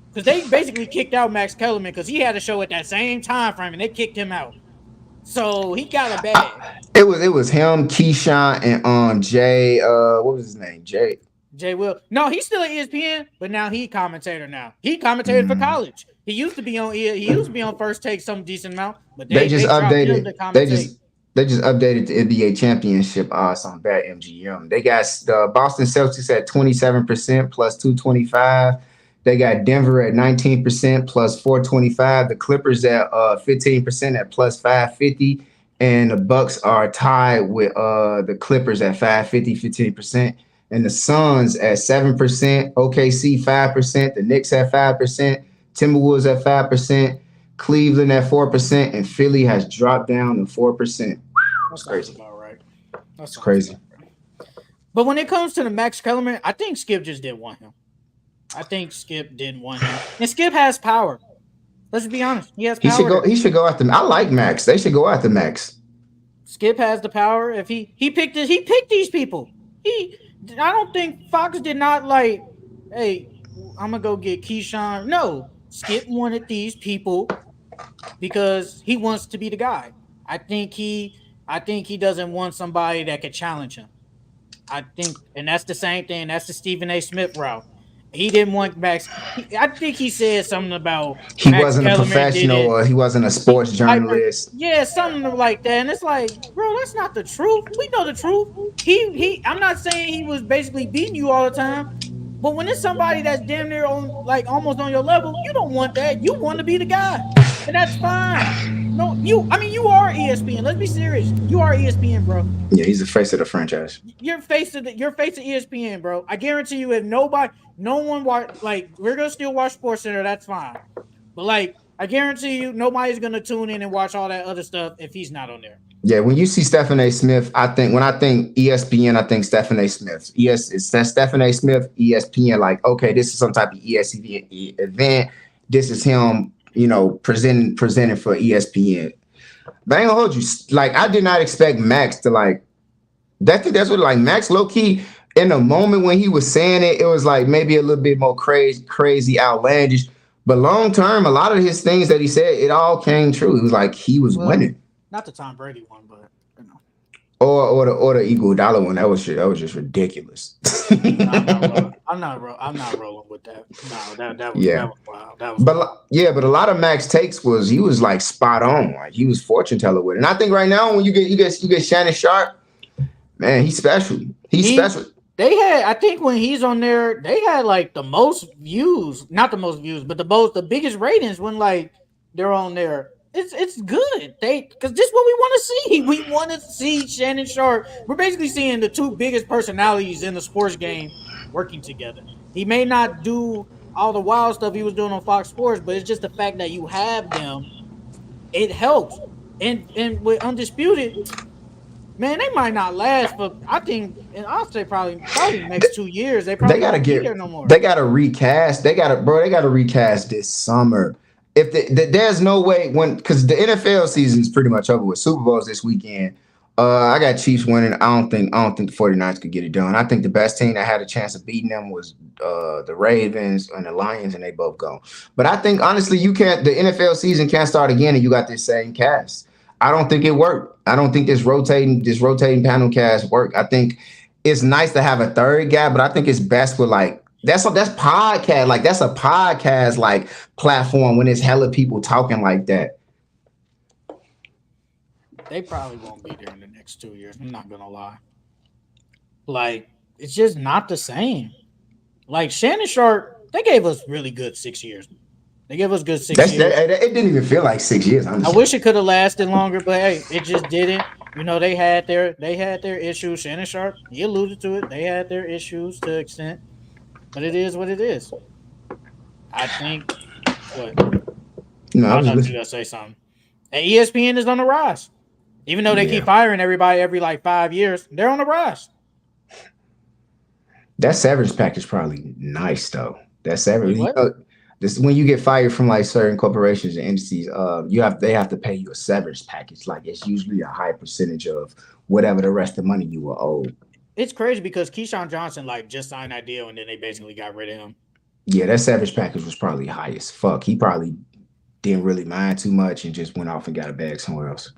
because they basically kicked out Max Kellerman because he had a show at that same time frame and they kicked him out. So he got a bag.
It was him, Keyshawn, and Jay. What was his name? Jay.
Jay Will. No, he's still at ESPN, but now he commentator now. He commentated for
Mm.
college. He used to be on he used to be on First Take some decent amount, but
They
they
just
dropped him
updated.
to commentate.
They just updated the NBA championship odds on Bet MGM. They got the Boston Celtics at 27% plus 225. They got Denver at 19% plus 425. The Clippers at 15% at plus 550. And the Bucks are tied with the Clippers at 550, 15%. And the Suns at 7%, OKC 5%, the Knicks at 5%, Timberwolves at 5%, Cleveland at 4%, and Philly has dropped down to 4%.
That
It's
sounds
crazy.
about right. That
It's
sounds
crazy.
about right. But when it comes to the Max Kellerman, I think Skip just didn't want him. I think Skip didn't want him. And Skip has power. Let's be honest. He has
He should
power
go.
there.
He should go after. I like Max. They should go after Max.
Skip has the power. If he picked it, he picked these people. I don't think Fox did not like, hey, I'm gonna go get Keyshawn. No, Skip wanted these people because he wants to be the guy. I think he doesn't want somebody that could challenge him. I think, and that's the same thing. That's the Stephen A. Smith route. He didn't want Max. I think he said something about
He
Max
wasn't a
Kellerman did
professional,
it.
or he wasn't a sports journalist.
Yeah, something like that. And it's like, bro, that's not the truth. We know the truth. I'm not saying he was basically beating you all the time, but when it's somebody that's damn near on like almost on your level, you don't want that. You want to be the guy. And that's fine. No, you are ESPN. Let's be serious. You are ESPN, bro.
Yeah, he's the face of the franchise.
You're face of ESPN, bro. I guarantee you, if no one watch, like, we're gonna still watch Sports Center, that's fine. But like, I guarantee you, nobody's gonna tune in and watch all that other stuff if he's not on there.
Yeah, when you see Stephen A. Smith, when I think ESPN, I think Stephen A. Smith. It's that Stephen A. Smith, ESPN. Like, okay, this is some type of ESPN event. This is him, presenting for ESPN. But I ain't gonna hold you. Like, I did not expect Max to like. That's what, like, Max low key in the moment when he was saying it, it was like maybe a little bit more crazy, outlandish. But long term, a lot of his things that he said, it all came true. It was like he was winning.
Not the Tom Brady one, but you know.
Or the Iguodala one. That was just ridiculous.
I'm not rolling with that. No, that was wild. That was
but a lot of Max takes he was like spot on. Like, he was fortune teller with it. And I think right now when you get Shannon Sharp, man, he's special. He's special.
I think when he's on there, they had like the most views, not the most views, but the biggest ratings when like they're on there. It's good. Because this is what we want to see. We want to see Shannon Sharp. We're basically seeing the two biggest personalities in the sports game working together. He may not do all the wild stuff he was doing on Fox Sports, but it's just the fact that you have them. It helps. And with Undisputed, man, they might not last, but I think, and I'll say probably next 2 years, they probably
gotta
won't be there no more.
They gotta recast. They gotta recast this summer. If there's no way because the NFL season is pretty much over with. Super Bowl's this weekend. I got Chiefs winning. I don't think the 49ers could get it done. I think the best team that had a chance of beating them was the Ravens and the Lions, and they both go. But I think honestly, the NFL season can't start again, and you got this same cast. I don't think it worked. I don't think this rotating panel cast work. I think it's nice to have a third guy, but I think it's best with like that's podcast, like that's a podcast like platform when it's hella people talking like that.
They probably won't be there in the next 2 years. I'm not gonna lie. Like, it's just not the same. Like Shannon Sharp, they gave us really good 6 years. They gave us good six
That's
years.
that. It didn't even feel like 6 years.
I
Honestly,
wish it could have lasted longer, but hey, it just didn't. You know, they had their issues. Shannon Sharp, he alluded to it. They had their issues to an extent, but it is what it is. I think what
no, I
I
was
thought you
listening.
were gonna say something. And ESPN is on the rise. Even though they keep
Yeah,
firing everybody every like 5 years, they're on the rise.
that severance package probably nice though. That
Wait,
severance,
what?
this when you get fired from like certain corporations and entities, they have to pay you a severance package. Like it's usually a high percentage of whatever the rest of the money you were owed.
It's crazy because Keyshawn Johnson like just signed that deal and then they basically got rid of him.
Yeah, that severance package was probably high as fuck. He probably didn't really mind too much and just went off and got a bag somewhere else.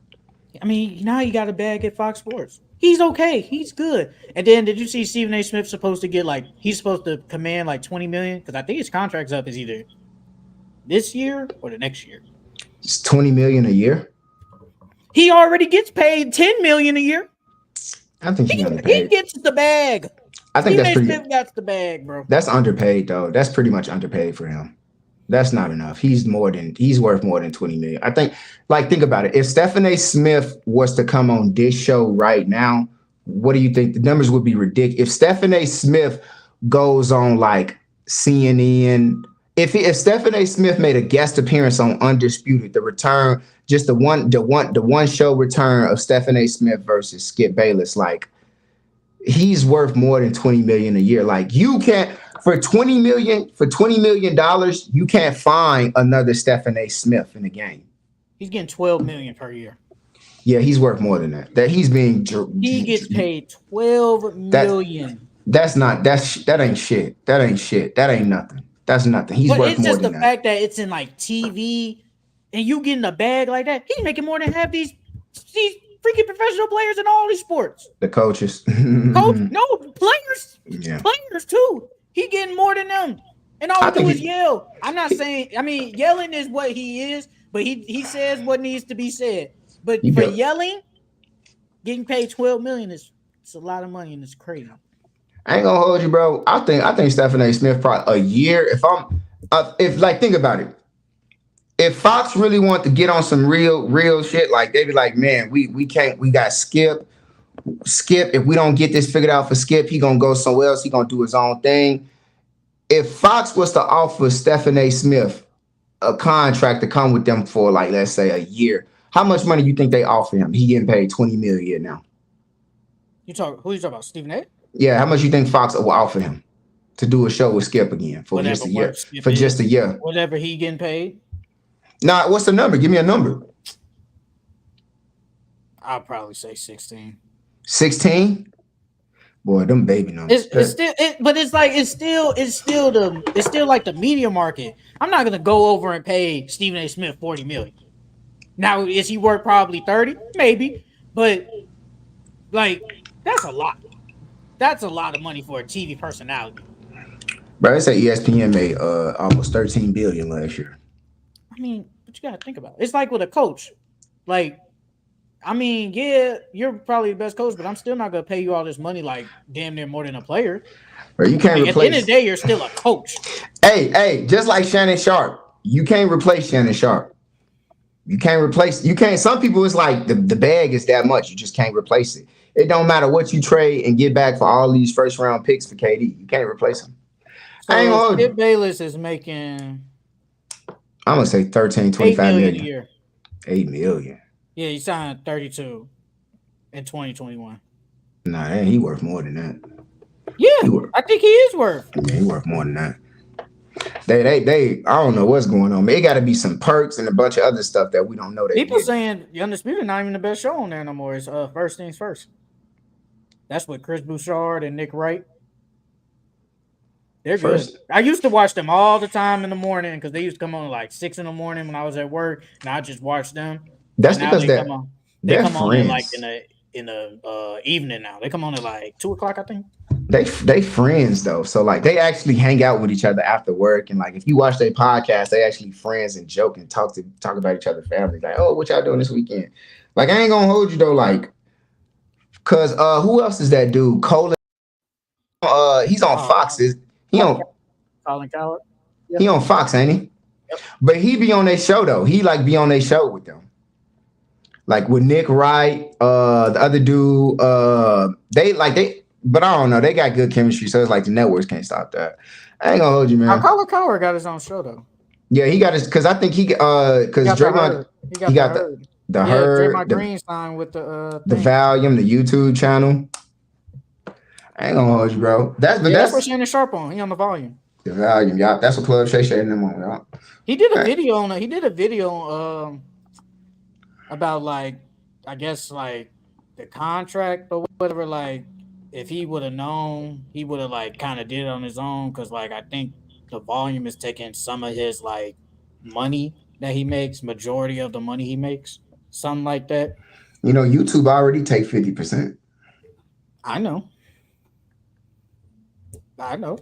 I mean, now he got a bag at Fox Sports. He's okay. He's good. And then did you see Stephen A. Smith supposed to get like he's supposed to command like 20 million? Because I think his contract's up is either this year or the next year.
It's 20 million a year.
He already gets paid 10 million a year.
I think
He
he
he
underpaid.
gets the bag.
I think
Stephen
that's
A.
pretty.
Smith got the bag, bro.
That's underpaid though. That's pretty much underpaid for him. That's not enough. He's worth more than 20 million. I think, like, think about it. If Stephen A. Smith was to come on this show right now, what do you think? The numbers would be ridiculous. If Stephen A. Smith goes on like CNN, if Stephen A. Smith made a guest appearance on Undisputed, the return, just the one show return of Stephen A. Smith versus Skip Bayless, like he's worth more than 20 million a year. Like you can't for $20 million, you can't find another Stephen A. Smith in the game.
He's getting 12 million per year.
Yeah, he's worth more than that. That he's being
He gets paid 12
that
million.
that ain't shit. That ain't shit. That ain't nothing. That's nothing. He's
But
worth
it's
more
just the
than that.
fact that it's in like TV and you getting a bag like that. He's making more than half these freaking professional players in all these sports.
The coaches.
Coach, no, players,
Yeah.
players too. He getting more than them. And all
I
he do
think
is yell. I'm not saying, I mean, yelling is what he is, but he says what needs to be said. But
he
for
built.
yelling, getting paid 12 million is it's a lot of money and it's crazy.
I ain't gonna hold you, bro. I think Stephen A. Smith probably a year. If like think about it. If Fox really want to get on some real shit, like they be like, man, we can't. We got Skip. Skip. If we don't get this figured out for Skip, he gonna go somewhere else. He gonna do his own thing. If Fox was to offer Stephen A. Smith a contract to come with them for like let's say a year, how much money you think they offer him? He getting paid 20 million a year now.
Who you talking about? Stephen A?
Yeah, how much you think Fox will offer him to do a show with Skip again for just
Whatever
a year?
works.
For just a year.
Whatever he getting paid,
Nah, what's the number? Give me a number.
I'll probably say 16.
16? Boy, them baby numbers.
It's still but it's still like the media market. I'm not gonna go over and pay Stephen A. Smith 40 million. Now is he worth probably 30? Maybe, but like that's a lot. That's a lot of money for a TV personality.
Bro, they say ESPN made almost 13 billion last year.
I mean, but you gotta think about it. It's like with a coach. Like, I mean, yeah, you're probably the best coach, but I'm still not gonna pay you all this money like damn near more than a player.
Bro, you can't
Like, at the end of
replace.
the day, you're still a coach.
Hey, just like Shannon Sharp, you can't replace Shannon Sharp. You can't. Some people, it's like the bag is that much. You just can't replace it. It don't matter what you trade and get back for all these first round picks for KD. You can't replace him. I ain't
So
gonna hold
Skip
you.
Bayless is making
I'm gonna say 13,
8
25
million a
million.
year.
8 million.
Yeah, he signed 32 in 2021.
Nah, he worth more than that.
Yeah,
He worth,
I think he is worth.
yeah, he worth more than that. They I don't know what's going on. It got to be some perks and a bunch of other stuff that we don't know. They
People
get.
saying the Undisputed not even the best show on there no more. It's First Things First. That's what Chris Bouchard and Nick Wright. They're
First,
good. I used to watch them all the time in the morning because they used to come on like 6 in the morning when I was at work, and I just watched them.
that's
And now
because
they
that
come on. They
They're
come on at like
friends.
in the evening now. They come on at like 2 o'clock, I think.
They friends though. So like they actually hang out with each other after work. And like if you watch their podcast, they actually friends and joke and talk about each other's family. Like, oh, what y'all doing this weekend? Like I ain't gonna hold you though, like, cause who else is that dude? Colin, he's on
Oh,
Fox. He
Colin,
on
Colin Coward. Yep.
he on Fox, ain't he?
Yep.
But he be on their show though. He like be on their show with them. Like with Nick Wright, the other dude, they but I don't know, they got good chemistry, so it's like the networks can't stop that. I ain't gonna hold you,
Now,
man.
Colin Coward got his own show though.
Yeah, he got his because I think
He
because
got the
Draymond
herd. He
he
got the
got
herd.
the
Yeah,
herd,
Draymond Green signed with the
the
thing.
volume, the YouTube channel. I ain't gonna hold you, bro.
Yeah, that's what
That's
Shannon Sharp on. He on the volume.
the volume, y'all. That's what Club Shay Shay and them on, y'all.
He did a
Hey,
video on it. He did a video about like I guess like the contract or whatever. Like if he would have known, he would have like kind of did it on his own because like I think the volume is taking some of his like money that he makes, majority of the money he makes, something like that.
you know, YouTube already take 50%.
I know. I know.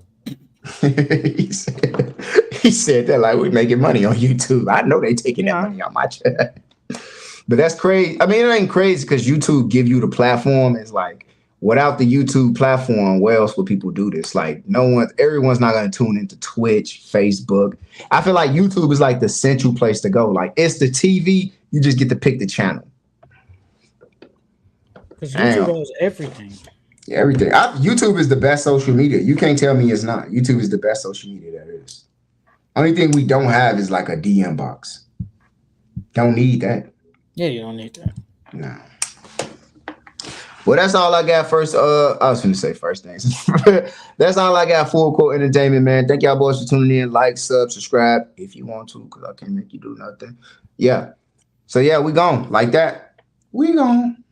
He said that like we making money on YouTube. I know they taking that
Yeah.
money on my check. But that's crazy. I mean, it ain't crazy because YouTube give you the platform. It's like without the YouTube platform, where else would people do this? Like everyone's not gonna tune into Twitch, Facebook. I feel like YouTube is like the central place to go. Like it's the TV, you just get to pick the channel.
Because YouTube
Damn.
has everything.
Yeah, everything. YouTube is the best social media. You can't tell me it's not. YouTube is the best social media that is. Only thing we don't have is like a DM box. Don't need that.
Yeah, you don't need that.
No. Well, that's all I got first. I was going to say first things. That's all I got. Full Court Entertainment, man. Thank y'all boys for tuning in. Like, subscribe if you want to, because I can't make you do nothing. Yeah. So yeah, we gone like that. We gone.